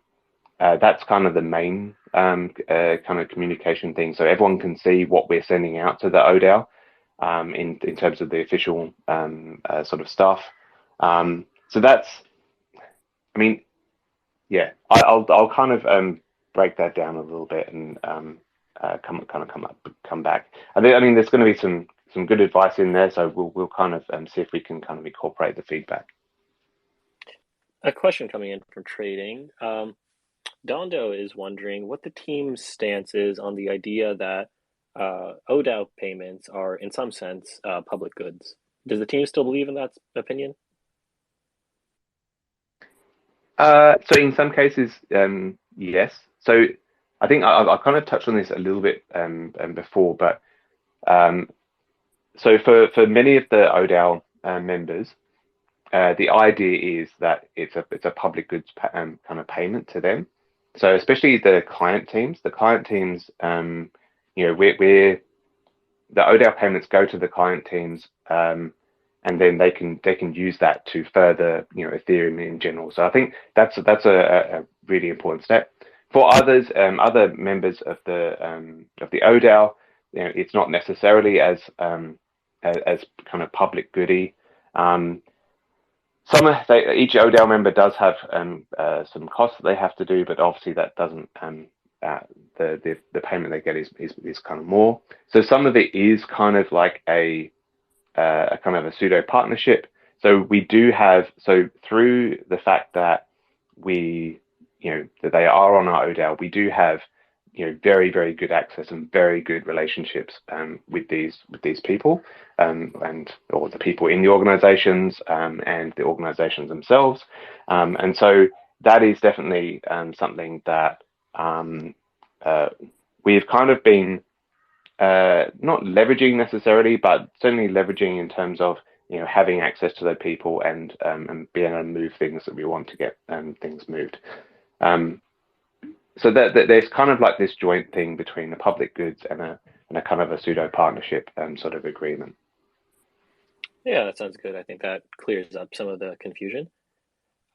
that's kind of the main kind of communication thing, so everyone can see what we're sending out to the ODAO in terms of the official sort of stuff. So that's, I mean, yeah, I'll kind of break that down a little bit and come back. I mean, there's going to be some good advice in there, so we'll kind of see if we can kind of incorporate the feedback. A question coming in from trading. Dondo is wondering what the team's stance is on the idea that ODAO payments are, in some sense, public goods. Does the team still believe in that opinion? So in some cases, yes. So I think I kind of touched on this a little bit before, but so for many of the ODAO members, the idea is that it's a public goods kind of payment to them. So especially the client teams, we're the ODAO payments go to the client teams, and then they can use that to further Ethereum in general. So I think that's a really important step. For others, other members of the ODAO, it's not necessarily as kind of public goody. Each ODAO member does have some costs that they have to do, but obviously that doesn't the payment they get is kind of more. So some of it is kind of like a kind of a pseudo partnership. So we do have, so through the fact that that they are on our ODAO, we do have very, very good access and very good relationships with these people or the people in the organizations and the organizations themselves, and so that is definitely something that we've kind of been not leveraging necessarily, but certainly leveraging in terms of having access to those people and being able to move things that we want to get things moved. So that there's kind of like this joint thing between the public goods and a kind of a pseudo partnership sort of agreement. Yeah, that sounds good. I think that clears up some of the confusion.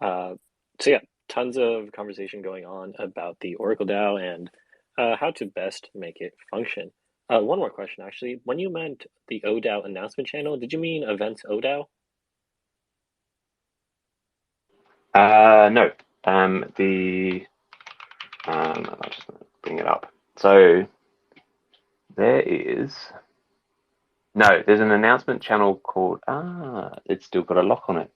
So yeah, tons of conversation going on about the Oracle DAO and how to best make it function. One more question, actually. When you meant the ODAO announcement channel, did you mean events ODAO? No. I'll just bring it up. So there's an announcement channel called, it's still got a lock on it.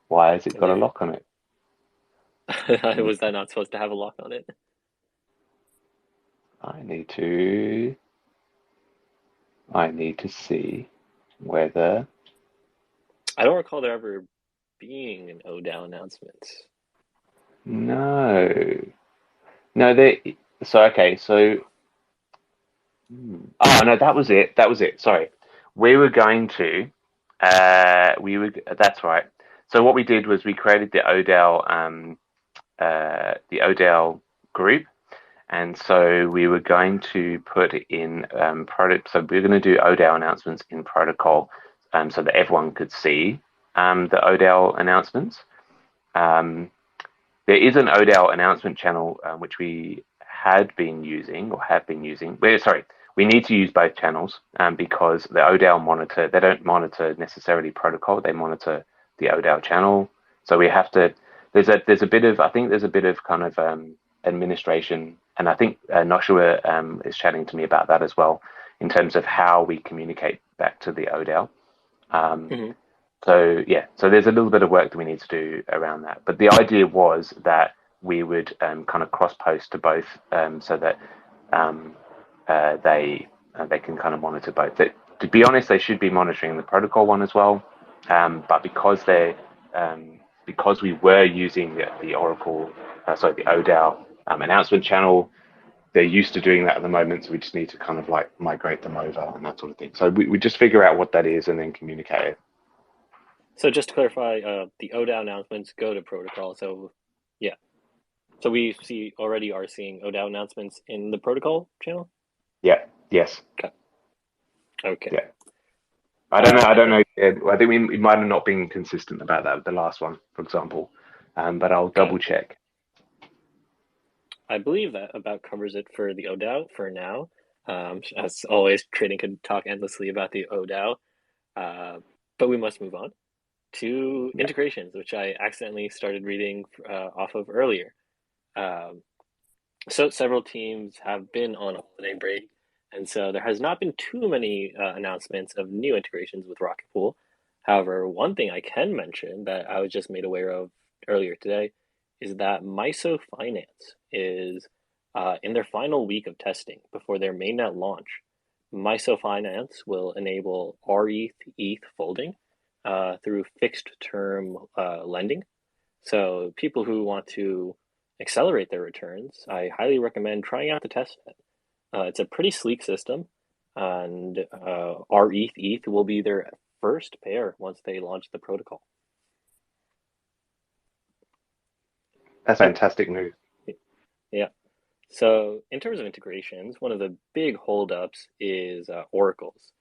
Why has it got a lock on it? Was that not supposed to have a lock on it? I need to see whether... I don't recall there ever being an ODAO announcement. No, no. They so okay. So oh no, that was it. That was it. Sorry, we were going to. We would. That's right. So what we did was we created the ODAO group, and so we were going to put in product. So we are going to do ODAO announcements in protocol, so that everyone could see the ODAO announcements. There is an ODAO announcement channel which we had been using or have been using. Sorry, we need to use both channels because the ODAO monitor, they don't monitor necessarily protocol, they monitor the ODAO channel. So we have to, there's a bit of, I think there's a bit of kind of administration, and I think Noshua is chatting to me about that as well, in terms of how we communicate back to the ODAO. So yeah, so there's a little bit of work that we need to do around that. But the idea was that we would kind of cross post to both, so that they can kind of monitor both. To be honest, they should be monitoring the protocol one as well. But because because we were using the Oracle, the ODAO announcement channel, they're used to doing that at the moment. So we just need to kind of like migrate them over and that sort of thing. So we just figure out what that is and then communicate it. So just to clarify, the ODAO announcements go to protocol. So yeah. So we already are seeing ODAO announcements in the protocol channel? Yeah. Yes. Okay. Yeah. I don't know. I think we might have not been consistent about that with the last one, for example. But I'll double check. I believe that about covers it for the ODAO for now. As always, trading could talk endlessly about the ODAO, but we must move on to integrations, which I accidentally started reading off of earlier. So several teams have been on holiday break, and so there has not been too many announcements of new integrations with Rocket Pool. However, one thing I can mention that I was just made aware of earlier today is that MISO Finance is in their final week of testing before their mainnet launch. MISO Finance will enable rETH folding through fixed term lending. So people who want to accelerate their returns, I highly recommend trying out the testnet. It's a pretty sleek system, and rETH will be their first pair once they launch the protocol. That's fantastic news. Yeah. So in terms of integrations, one of the big holdups is oracles.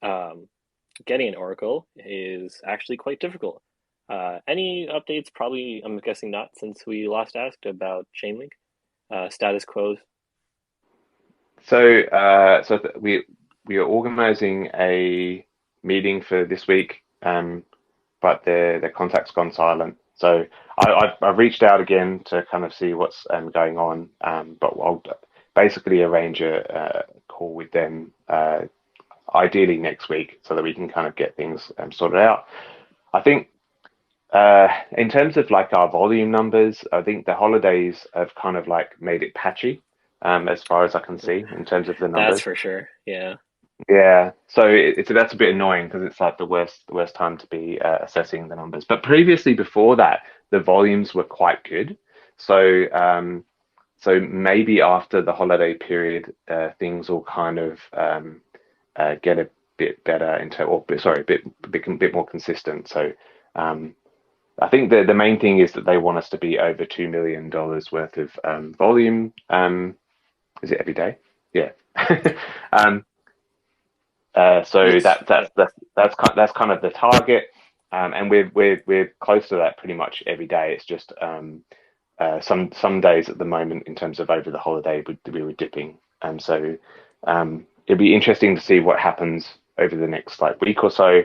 Getting an oracle is actually quite difficult. Any updates? Probably, I'm guessing not, since we last asked about Chainlink status quo. So, we are organizing a meeting for this week, but their contact's gone silent. So I've reached out again to kind of see what's going on, but I'll basically arrange a call with them, ideally next week, so that we can kind of get things sorted out. I think in terms of like our volume numbers, I think the holidays have kind of like made it patchy, as far as I can see in terms of the numbers. That's for sure. Yeah. Yeah. So that's a bit annoying because it's like the worst time to be assessing the numbers. But previously, before that, the volumes were quite good. So so maybe after the holiday period, things will kind of get a bit better a bit more consistent. So I think the main thing is that they want us to be over $2 million worth of volume. Is it every day? Yeah. So Yes. that's kind of the target, and we're close to that pretty much every day. It's just some days at the moment in terms of over the holiday we were dipping, and so it'll be interesting to see what happens over the next like week or so.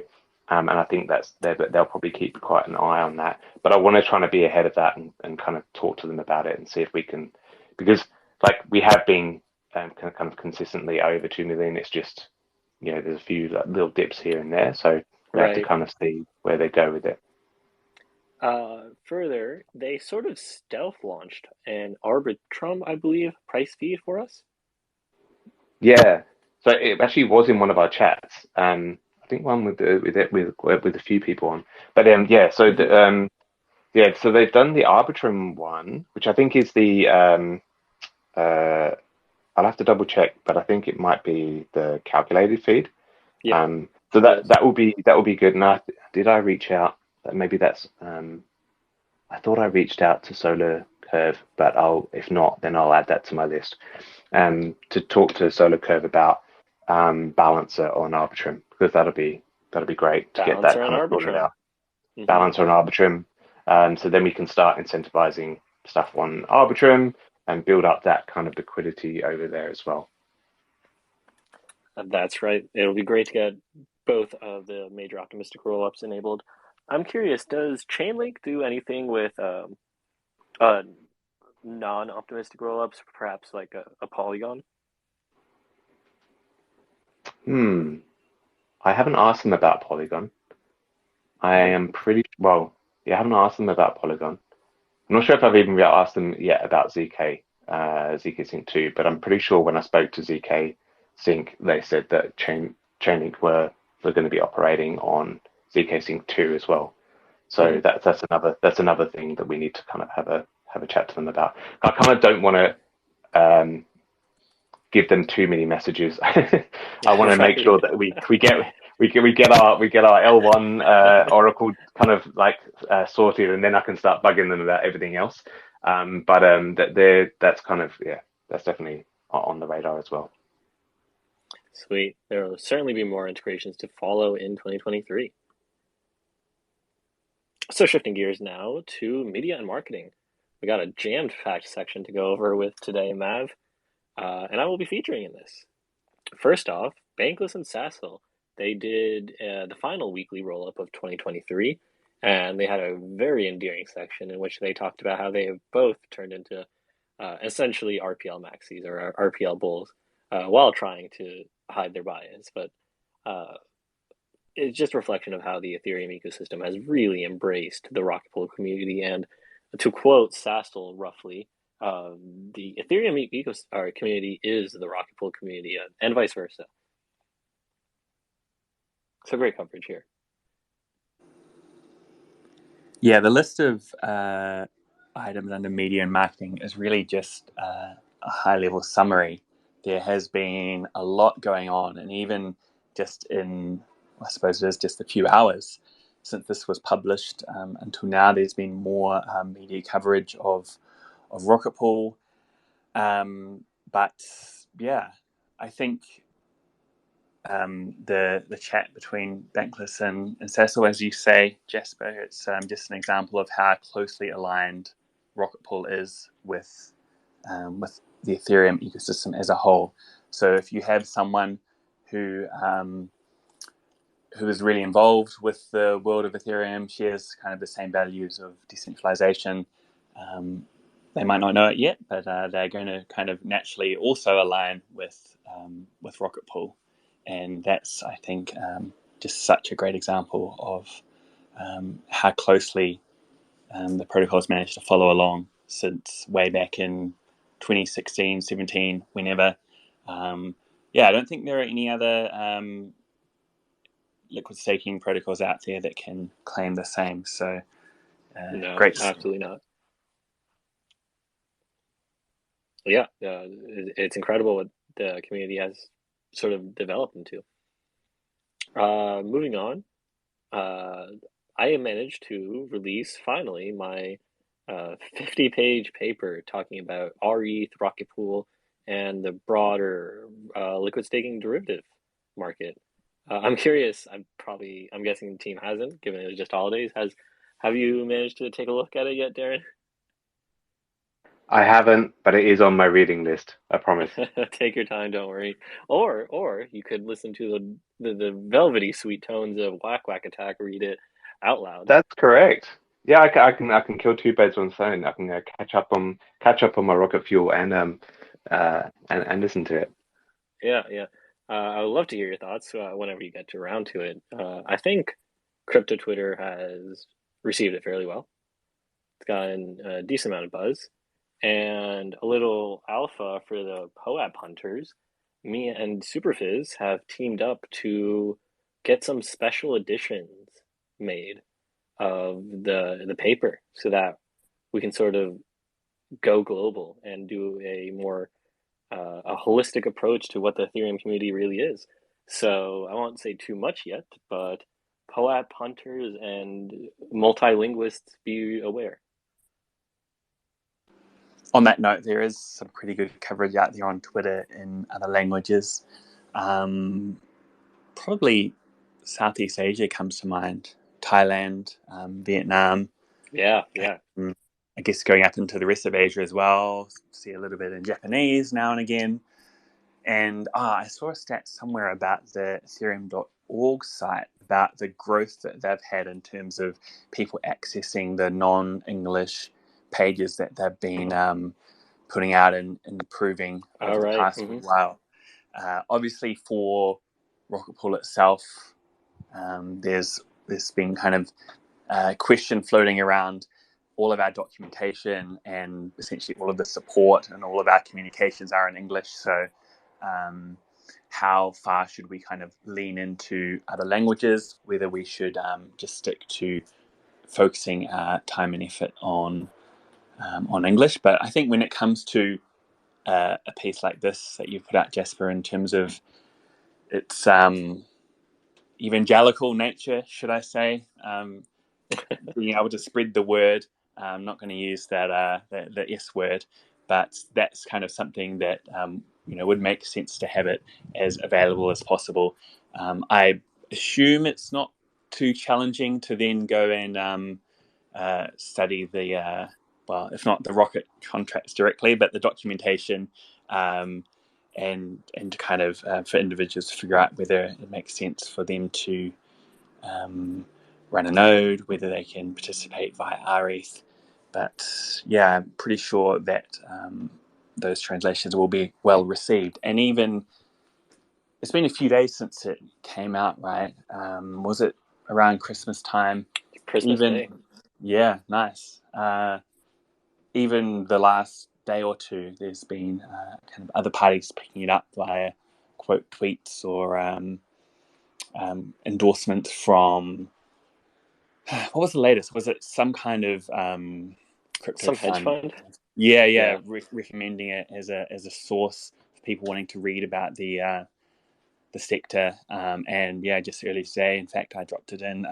And I think they'll probably keep quite an eye on that. But I want to try to be ahead of that and kind of talk to them about it and see if we can, because like we have been kind of consistently over 2 million. It's just, there's a few like, little dips here and there. So we have to kind of see where they go with it. Further, they sort of stealth launched an Arbitrum, I believe, price feed for us. Yeah. So it actually was in one of our chats. I think one with a few people on. But yeah, so Hmm. so they've done the Arbitrum one, which I think is the uh, I'll have to double check, but I think it might be the calculated feed. Yeah, So it is. that will be good. And did I reach out? Maybe that's I thought I reached out to Solar Curve, but if not, then I'll add that to my list. To talk to Solar Curve about balancer on Arbitrum, because that'll be great to get Balancer that on kind of sorted Arbitrum. out. Hmm. Balancer on Arbitrum, so then we can start incentivizing stuff on Arbitrum and build up that kind of liquidity over there as well. That's right. It'll be great to get both of the major optimistic rollups enabled. I'm curious, does Chainlink do anything with uh, non-optimistic rollups, perhaps like a Polygon? Hmm. I haven't asked them about Polygon. I Okay. am pretty well. Yeah, I haven't asked them about Polygon. I'm not sure if I've even asked them yet about ZK, ZK Sync 2, but I'm pretty sure when I spoke to ZK Sync, they said that Chainlink were going to be operating on ZK Sync 2 as well. Hmm. So that's another thing that we need to kind of have a chat to them about. I kind of don't want to give them too many messages. I want to make Right. sure that we get our L1 Oracle kind of like sorted, and then I can start bugging them about everything else. But that's kind of that's definitely on the radar as well. Sweet. There will certainly be more integrations to follow in 2023. So shifting gears now to media and marketing. We got a jammed-packed section to go over with today, Mav, and I will be featuring in this. First off, Bankless and Sassel. They did the final weekly roll-up of 2023, and they had a very endearing section in which they talked about how they have both turned into essentially RPL maxis or RPL bulls while trying to hide their bias. But uh, it's just a reflection of how the Ethereum ecosystem has really embraced the rocket pool community. And to quote Sassel roughly, the Ethereum community is the rocket pool community, and vice versa. So great coverage here. Yeah, the list of items under media and marketing is really just a high level summary. There has been a lot going on, and even just in, I suppose it is just a few hours since this was published until now, there's been more media coverage of Rocket Pool. But yeah, I think the chat between Bankless and Cecil, as you say, Jasper, it's just an example of how closely aligned Rocket Pool is with the Ethereum ecosystem as a whole. So if you have someone who is really involved with the world of Ethereum, shares kind of the same values of decentralization. They might not know it yet, but they're going to kind of naturally also align with Rocket Pool, and that's, I think, just such a great example of how closely the protocols managed to follow along since way back in 2016, 17, whenever. Yeah, I don't think there are any other liquid staking protocols out there that can claim the same. So No, great to see. absolutely not. Yeah, it's incredible what the community has sort of developed into. Moving on, uh, I managed to release finally my 50-page paper talking about rETH, Rocket Pool, and the broader liquid staking derivative market. I'm curious. I'm guessing the team hasn't, given it was just holidays. Have you managed to take a look at it yet, Darren? I haven't, but it is on my reading list. I promise. Take your time, don't worry. Or you could listen to the velvety sweet tones of Whack Whack Attack read it out loud. That's correct. Yeah, I can kill two birds with one stone. I can catch up on my rocket fuel and listen to it. Yeah, yeah. I would love to hear your thoughts whenever you get around to it. I think crypto Twitter has received it fairly well. It's gotten a decent amount of buzz and a little alpha for the POAP hunters. Me and Superfizz have teamed up to get some special editions made of the paper so that we can sort of go global and do a more a holistic approach to what the Ethereum community really is. So I won't say too much yet, but POAP hunters and multilinguists, be aware. On that note, there is some pretty good coverage out there on Twitter in other languages. Probably Southeast Asia comes to mind. Thailand, Vietnam. Yeah. I guess going up into the rest of Asia as well. See a little bit in Japanese now and again. And I saw a stat somewhere about the Ethereum.org site about the growth that they've had in terms of people accessing the non-English pages that they've been putting out and improving over the past while. Obviously, for Rocket Pool itself, there's been kind of question floating around all of our documentation and essentially all of the support and all of our communications are in English. So how far should we kind of lean into other languages, whether we should just stick to focusing time and effort on English. But I think when it comes to a piece like this that you've put out, Jasper, in terms of its evangelical nature, should I say, being able to spread the word. I'm not going to use that the S word, but that's kind of something that would make sense to have it as available as possible. I assume it's not too challenging to then go and study the if not the rocket contracts directly, but the documentation, and to kind of for individuals to figure out whether it makes sense for them to run a node, whether they can participate via rETH. But yeah, I'm pretty sure that those translations will be well received. And even it's been a few days since it came out, right? Was it around Christmas time? Christmas Day. Yeah, nice. Even the last day or two, there's been kind of other parties picking it up via quote tweets or endorsements from. What was the latest? Was it some kind of crypto Some hedge fund? Yeah. Recommending it as a source for people wanting to read about the sector. And yeah, just earlier today, in fact, I dropped it in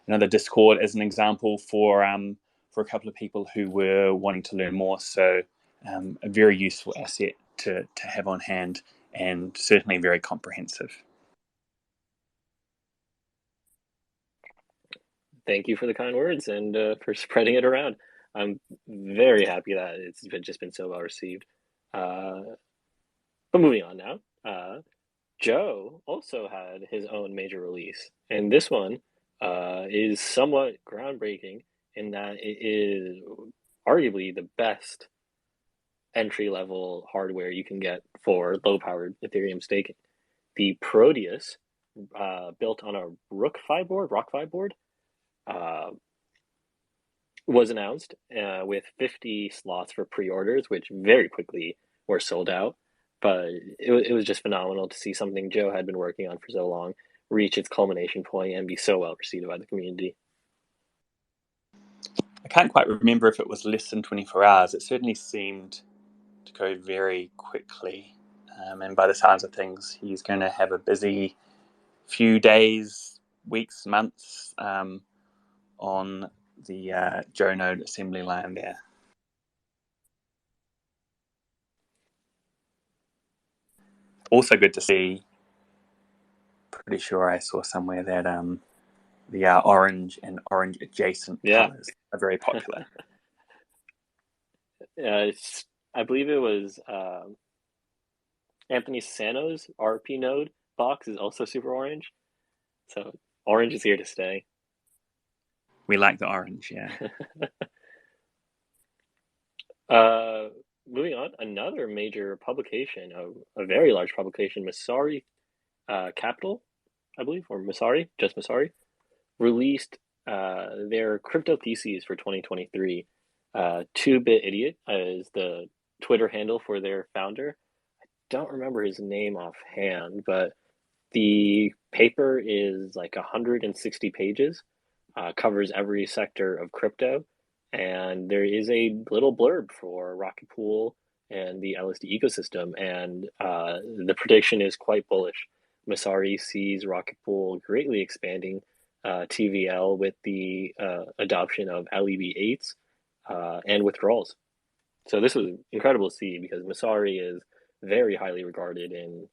another Discord as an example for a couple of people who were wanting to learn more. So a very useful asset to have on hand, and certainly very comprehensive. Thank you for the kind words and for spreading it around. I'm very happy that it's just been so well received. But moving on now, Joe also had his own major release, and this one is somewhat groundbreaking in that it is arguably the best entry-level hardware you can get for low-powered Ethereum staking. The Proteus, built on a ROC-V board, was announced with 50 slots for pre-orders, which very quickly were sold out. But it was just phenomenal to see something Joe had been working on for so long reach its culmination point and be so well received by the community. I can't quite remember if it was less than 24 hours. It certainly seemed to go very quickly. And by the sounds of things, he's going to have a busy few days, weeks, months on the Joe Node assembly line there. Also good to see, pretty sure I saw somewhere that the orange and orange adjacent colors are very popular. I believe it was Anthony Sano's RP node box is also super orange. So orange is here to stay. We like the orange, yeah. Moving on, another major publication, a very large publication, Messari Capital, I believe, or Messari, just Messari, released their crypto theses for 2023. 2-Bit Idiot is the Twitter handle for their founder. I don't remember his name offhand, but The paper is like 160 pages, covers every sector of crypto, and there is a little blurb for Rocket Pool and the LSD ecosystem, and the prediction is quite bullish. Masari sees Rocket Pool greatly expanding TVL with the adoption of LEB8s and withdrawals. So this was incredible to see because Masari is very highly regarded in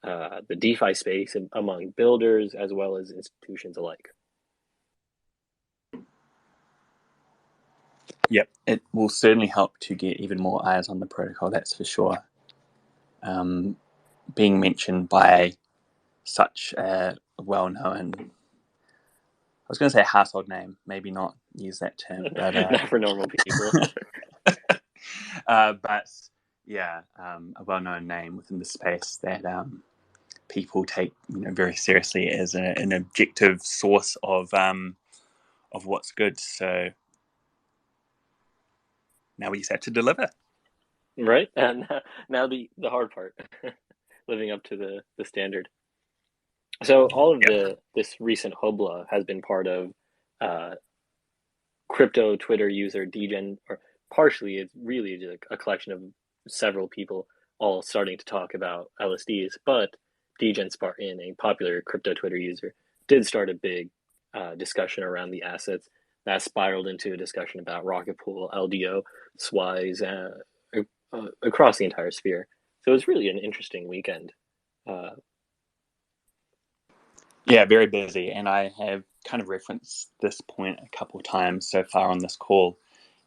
the DeFi space and among builders as well as institutions alike. Yep, it will certainly help to get even more eyes on the protocol, that's for sure. Being mentioned by such a well-known, I was going to say household name, maybe not use that term, but not for normal people. But yeah, a well-known name within the space that people take very seriously as an objective source of what's good. So now we just have to deliver. Right, and now the hard part, living up to the standard. So all of this recent hobla has been part of uh, crypto Twitter user degen, or partially it's really just a collection of several people all starting to talk about LSDs, but degen Spartan, a popular crypto Twitter user, did start a big discussion around the assets that spiraled into a discussion about Rocket Pool, LDO, SWIs, across the entire sphere. So it was really an interesting weekend. Yeah, very busy, and I have kind of referenced this point a couple of times so far on this call.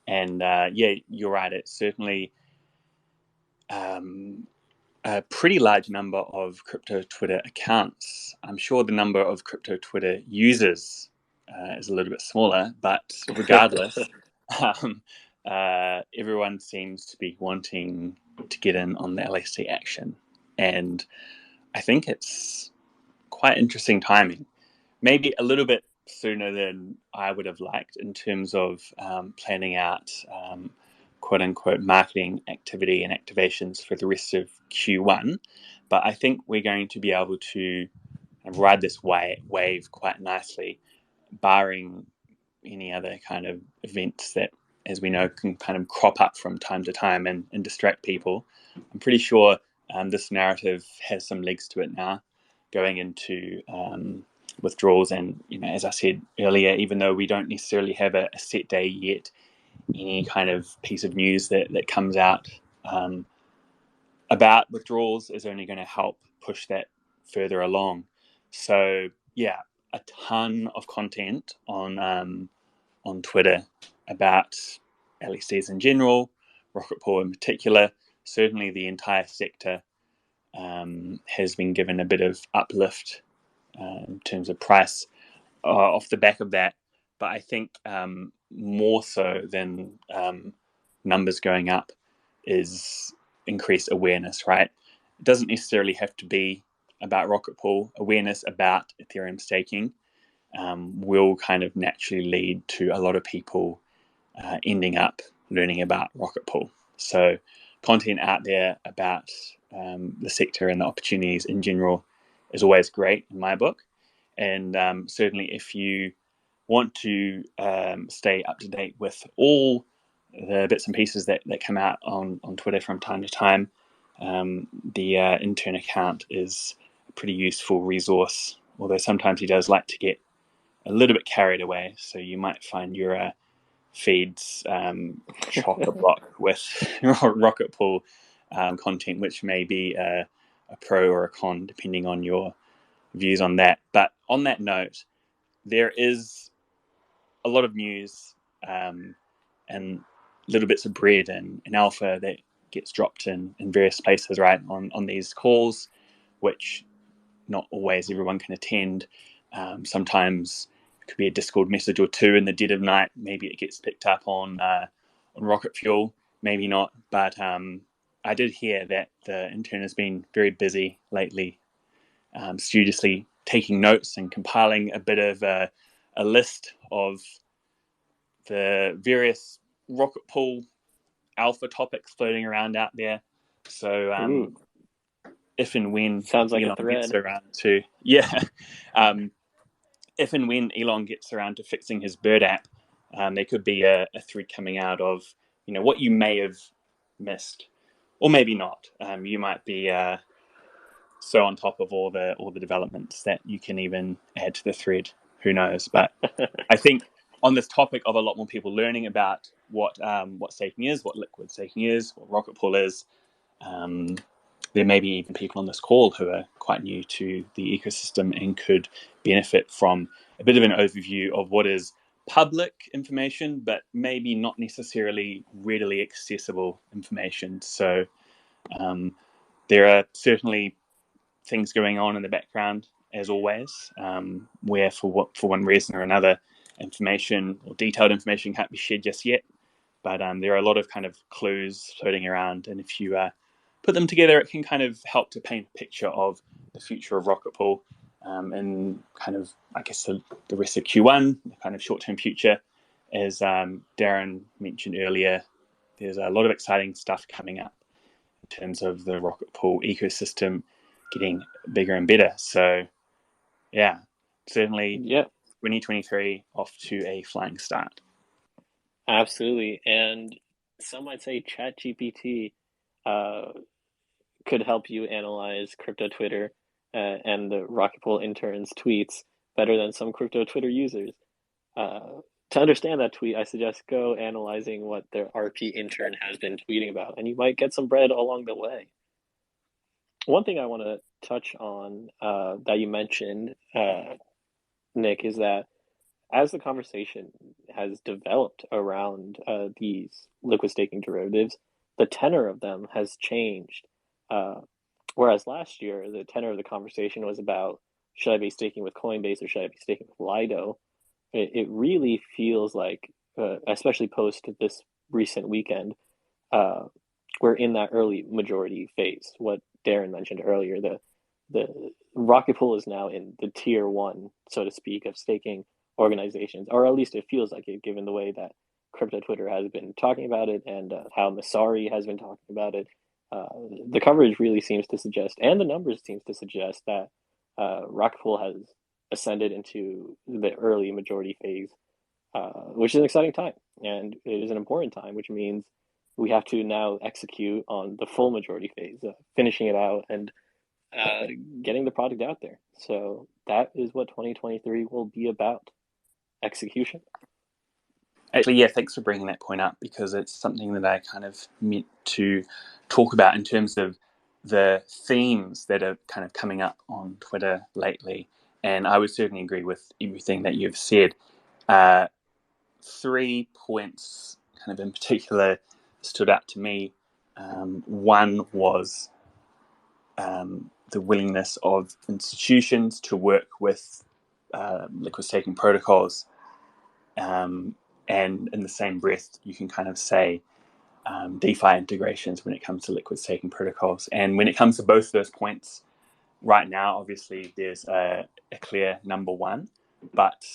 And yeah, you're right. It's certainly a pretty large number of crypto Twitter accounts. I'm sure the number of crypto Twitter users is a little bit smaller, but regardless, everyone seems to be wanting to get in on the LSD action. And I think it's quite interesting timing. Maybe a little bit sooner than I would have liked in terms of planning out quote unquote marketing activity and activations for the rest of Q1. But I think we're going to be able to ride this wave quite nicely, barring any other kind of events that, as we know, can kind of crop up from time to time and distract people. I'm pretty sure this narrative has some legs to it now, going into withdrawals. And as I said earlier, even though we don't necessarily have a set day yet, any kind of piece of news that comes out about withdrawals is only going to help push that further along. So yeah, a ton of content on Twitter about LSDs in general, Rocket Pool in particular. Certainly the entire sector has been given a bit of uplift in terms of price off the back of that. But I think more so than numbers going up is increased awareness, right? It doesn't necessarily have to be about Rocket Pool. Awareness about Ethereum staking will kind of naturally lead to a lot of people ending up learning about Rocket Pool. So content out there about the sector and the opportunities in general is always great in my book. And certainly if you want to stay up to date with all the bits and pieces that come out on Twitter from time to time, the intern account is a pretty useful resource, although sometimes he does like to get a little bit carried away. So you might find your feeds chock-a-block with Rocket Pool content, which may be a pro or a con, depending on your views on that. But on that note, there is a lot of news and little bits of bread and alpha that gets dropped in various places, right, on these calls, which not always everyone can attend. Sometimes it could be a Discord message or two in the dead of night. Maybe it gets picked up on Rocket Fuel, maybe not. But I did hear that the intern has been very busy lately, studiously taking notes and compiling a bit of a list of the various Rocket Pool alpha topics floating around out there. So if and when Sounds like a Elon thread. gets around to if and when Elon gets around to fixing his Bird app, there could be a thread coming out of what you may have missed, or maybe not. You might be so on top of all the developments that you can even add to the thread. Who knows? But I think on this topic of a lot more people learning about what staking is, what liquid staking is, what Rocket Pool is, there may be even people on this call who are quite new to the ecosystem and could benefit from a bit of an overview of what is public information, but maybe not necessarily readily accessible information. So there are certainly things going on in the background, as always, where for one reason or another, information or detailed information can't be shared just yet. But there are a lot of kind of clues floating around, and if you put them together, it can kind of help to paint a picture of the future of Rocket Pool and kind of, I guess, the rest of Q1, the kind of short-term future. As Darren mentioned earlier, there's a lot of exciting stuff coming up in terms of the Rocket Pool ecosystem getting bigger and better. So, yeah, certainly 2023 off to a flying start. Absolutely. And some might say ChatGPT could help you analyze crypto Twitter and the Rocket Pool interns' tweets better than some crypto Twitter users. To understand that tweet, I suggest go analyzing what their RP intern has been tweeting about, and you might get some bread along the way. One thing I want to touch on that you mentioned, Nick, is that as the conversation has developed around these liquid staking derivatives, the tenor of them has changed. Whereas last year, the tenor of the conversation was about, should I be staking with Coinbase or should I be staking with Lido? It really feels like, especially post this recent weekend, we're in that early majority phase. What Darren mentioned earlier, the Rocket Pool is now in the tier one, so to speak, of staking organizations, or at least it feels like it, given the way that crypto Twitter has been talking about it and how Masari has been talking about it. The coverage really seems to suggest, and the numbers seems to suggest, that Rocket Pool has ascended into the early majority phase, which is an exciting time, and it is an important time, which means we have to now execute on the full majority phase, finishing it out and getting the product out there. So that is what 2023 will be about. Execution. Actually, yeah, thanks for bringing that point up, because it's something that I kind of meant to talk about in terms of the themes that are kind of coming up on Twitter lately. And I would certainly agree with everything that you've said. 3 points kind of in particular stood out to me. One was the willingness of institutions to work with liquid staking protocols. And in the same breath, you can kind of say DeFi integrations when it comes to liquid staking protocols. And when it comes to both those points, right now, obviously, there's a clear number one. But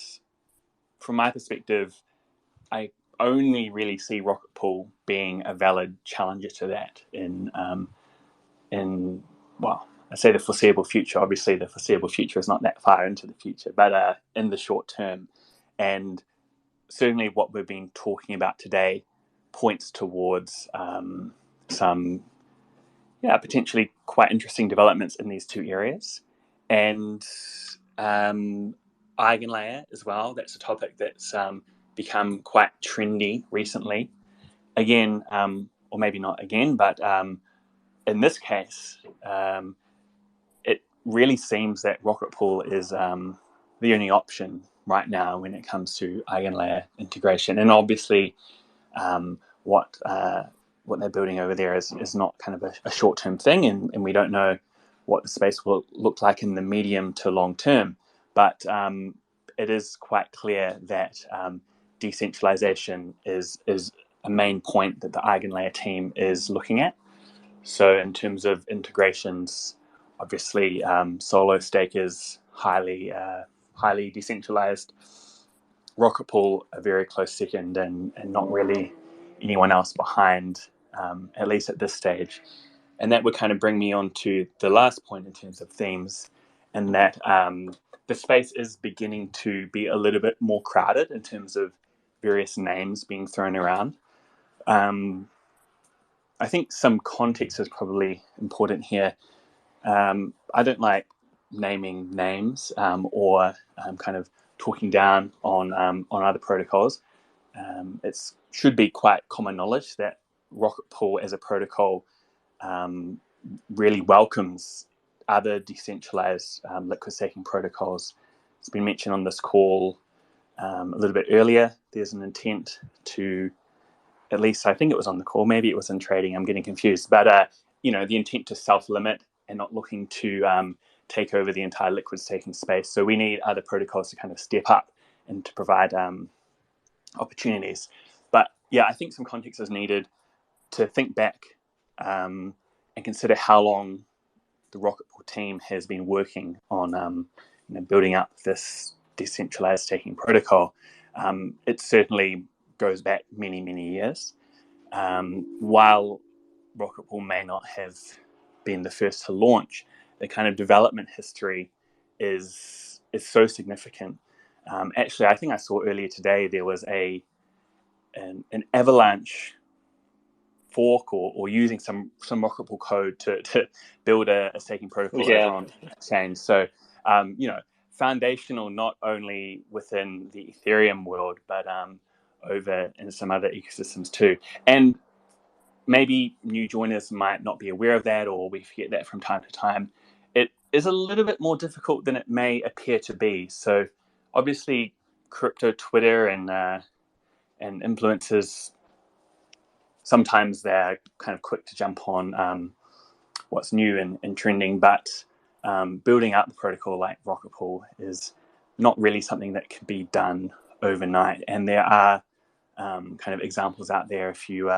from my perspective, I only really see Rocket Pool being a valid challenger to that in well, I say the foreseeable future. Obviously, the foreseeable future is not that far into the future, but in the short term. And certainly what we've been talking about today points towards some potentially quite interesting developments in these two areas. And eigenlayer as well, that's a topic that's become quite trendy recently. Again, or maybe not again, but in this case, it really seems that Rocket Pool is the only option right now when it comes to eigenlayer integration. And obviously, what they're building over there is not kind of a short-term thing, and we don't know what the space will look like in the medium to long term. But it is quite clear that decentralization is a main point that the eigenlayer team is looking at. So in terms of integrations, obviously solo stake is highly decentralized. Rocket Pool a very close second, and not really anyone else behind, at least at this stage. And that would kind of bring me on to the last point in terms of themes, and that the space is beginning to be a little bit more crowded in terms of various names being thrown around. I think some context is probably important here. I don't like naming names or kind of talking down on other protocols. It should be quite common knowledge that Rocket Pool as a protocol really welcomes other decentralized liquid staking protocols. It's been mentioned on this call a little bit earlier. There's an intent to, at least I think it was on the call, maybe it was in trading, I'm getting confused, but the intent to self-limit and not looking to take over the entire liquid staking space. So we need other protocols to kind of step up and to provide opportunities. But yeah, I think some context is needed to think back and consider how long the Rocket Pool team has been working on building up this decentralized staking protocol. It certainly goes back many, many years. While Rocket Pool may not have been the first to launch, the kind of development history is so significant. Actually, I think I saw earlier today there was an Avalanche fork or using some Rocket Pool code to build a staking protocol over on chain. So, foundational not only within the Ethereum world, but over in some other ecosystems too. And maybe new joiners might not be aware of that, or we forget that from time to time. It is a little bit more difficult than it may appear to be. So, obviously, crypto Twitter and influencers, sometimes they're kind of quick to jump on what's new and trending, but building up the protocol like Rocket Pool is not really something that can be done overnight. And there are kind of examples out there, if you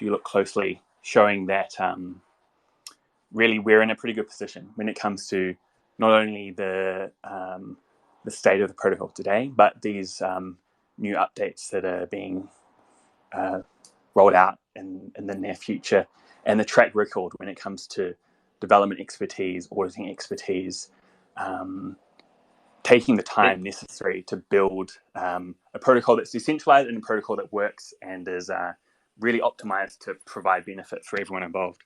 look closely, showing that really we're in a pretty good position when it comes to not only the state of the protocol today, but these new updates that are being rolled out in the near future, and the track record when it comes to development expertise, auditing expertise, taking the time necessary to build a protocol that's decentralized and a protocol that works and is really optimized to provide benefit for everyone involved.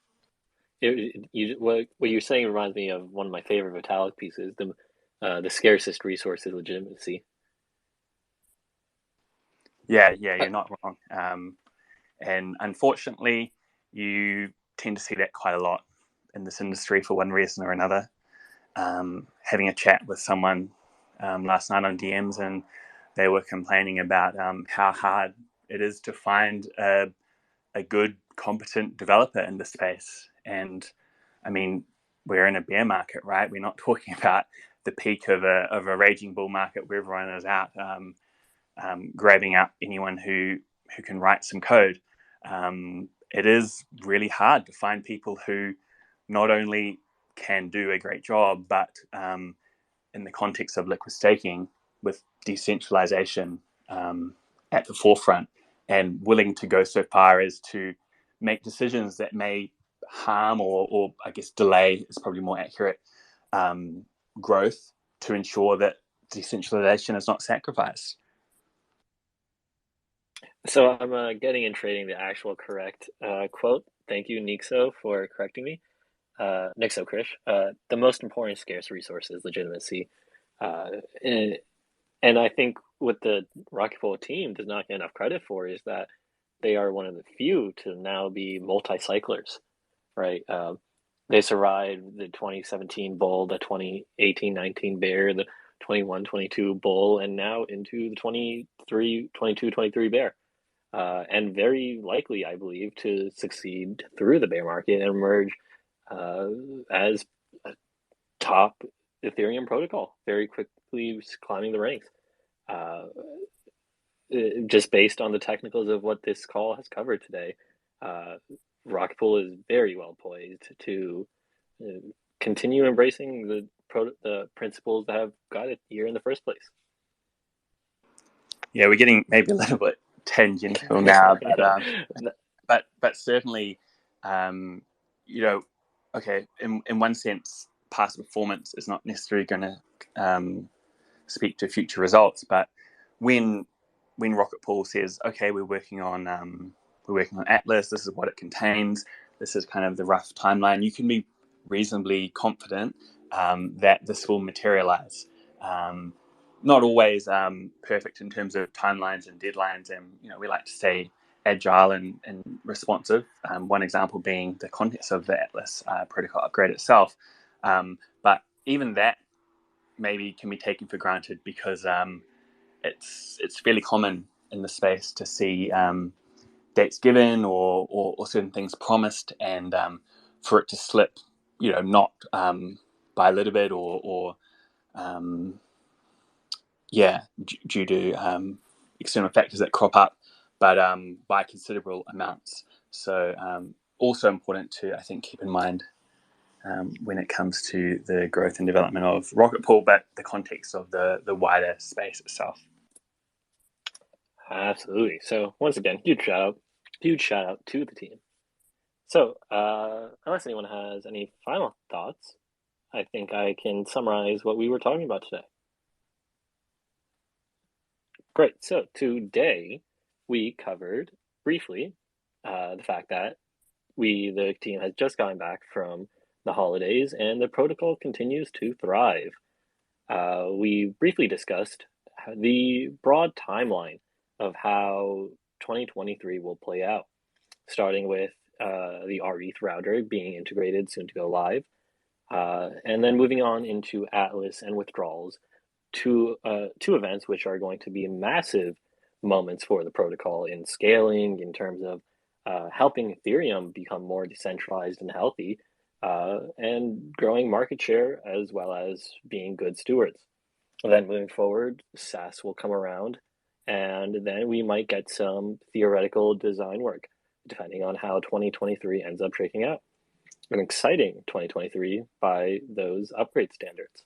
What you're saying reminds me of one of my favorite Vitalik pieces, the scarcest resource is legitimacy. Yeah, you're not wrong. And unfortunately, you tend to see that quite a lot in this industry for one reason or another. Having a chat with someone last night on DMs, and they were complaining about how hard it is to find a good, competent developer in the space. And I mean, we're in a bear market, right? We're not talking about the peak of a raging bull market where everyone is out grabbing up anyone who can write some code. It is really hard to find people who not only can do a great job, but in the context of liquid staking, with decentralization at the forefront, and willing to go so far as to make decisions that may harm or I guess delay is probably more accurate, growth, to ensure that decentralization is not sacrificed. So I'm getting in trading the actual correct quote. Thank you, Nixo, for correcting me. Nixo Krish. The most important scarce resource is legitimacy. And I think what the Rocket Pool team does not get enough credit for is that they are one of the few to now be multi-cyclers, right? They survived the 2017 bull, the 2018-19 bear, the 21-22 bull, and now into the 22-23 bear. And very likely, I believe, to succeed through the bear market and emerge as a top Ethereum protocol, very quickly climbing the ranks. Just based on the technicals of what this call has covered today, Rocket Pool is very well poised to continue embracing the principles that have got it here in the first place. Yeah, we're getting maybe a little bit tangential now, but certainly okay, in one sense, past performance is not necessarily going to speak to future results, but when Rocket Pool says, okay, we're working on Atlas, this is what it contains, this is kind of the rough timeline, you can be reasonably confident that this will materialize. Not always perfect in terms of timelines and deadlines, and we like to say agile and responsive. One example being the context of the Atlas protocol upgrade itself, but even that maybe can be taken for granted because it's fairly common in the space to see dates given or certain things promised, and for it to slip, not by a little bit or due to external factors that crop up, but by considerable amounts. So also important to, I think, keep in mind when it comes to the growth and development of Rocket Pool, but the context of the wider space itself. Absolutely. So once again, huge shout out to the team. So unless anyone has any final thoughts, I think I can summarize what we were talking about today. Great. So today we covered briefly the fact that the team has just gotten back from the holidays and the protocol continues to thrive. We briefly discussed the broad timeline of how 2023 will play out, starting with the rETH router being integrated, soon to go live, and then moving on into Atlas and withdrawals, two events which are going to be massive moments for the protocol in scaling, in terms of helping Ethereum become more decentralized and healthy, and growing market share as well as being good stewards. And then moving forward, SAS will come around, and then we might get some theoretical design work, depending on how 2023 ends up shaking out. An exciting 2023 by those upgrade standards.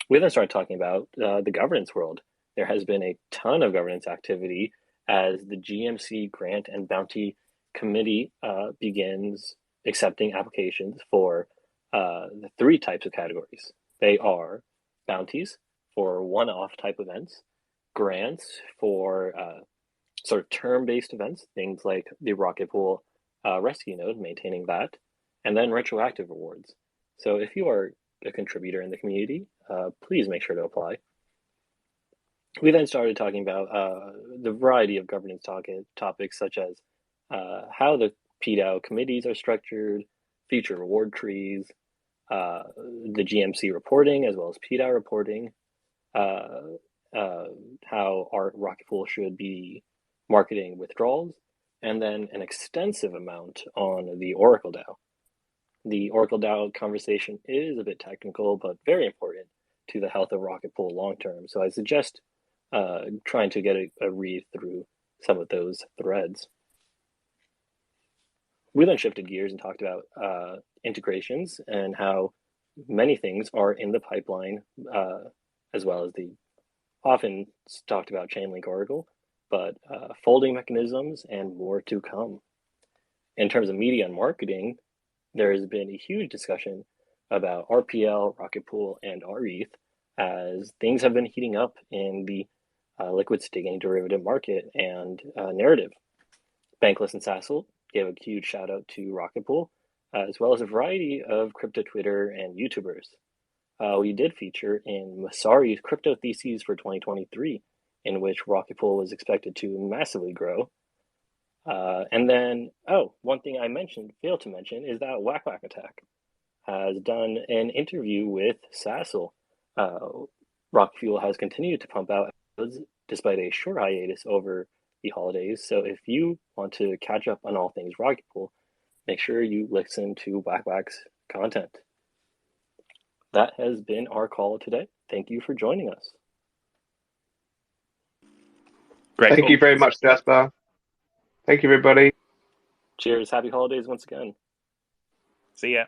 We then started talking about the governance world. There has been a ton of governance activity as the GMC Grant and Bounty Committee begins accepting applications for the three types of categories. They are bounties for one-off type events, grants for sort of term-based events, things like the Rocket Pool rescue node, maintaining that, and then retroactive rewards. So if you are a contributor in the community, please make sure to apply. We then started talking about the variety of governance topics, such as how the PDAO committees are structured, future reward trees, the GMC reporting, as well as PDAO reporting, how our Rocket Pool should be marketing withdrawals, and then an extensive amount on the Oracle DAO. The Oracle DAO conversation is a bit technical, but very important to the health of Rocket Pool long term. So I suggest trying to get a read through some of those threads. We then shifted gears and talked about integrations and how many things are in the pipeline, as well as the often talked about Chainlink Oracle, but folding mechanisms and more to come. In terms of media and marketing, there has been a huge discussion about RPL, Rocket Pool, and rETH as things have been heating up in the liquid staking derivative market and narrative. Bankless and Sassel gave a huge shout out to Rocket Pool, as well as a variety of crypto Twitter and YouTubers. We did feature in Masari's Crypto Theses for 2023, in which Rocket Pool was expected to massively grow. And then, one thing I failed to mention, is that Whack Whack Attack has done an interview with Sassel. Rocket Fuel has continued to pump out episodes despite a short hiatus over the holidays. So if you want to catch up on all things Rocket Pool, make sure you listen to Whack Whack's content. That has been our call today. Thank you for joining us. Great. Thank you very much, Jasper. Thank you, everybody. Cheers. Happy holidays once again. See ya.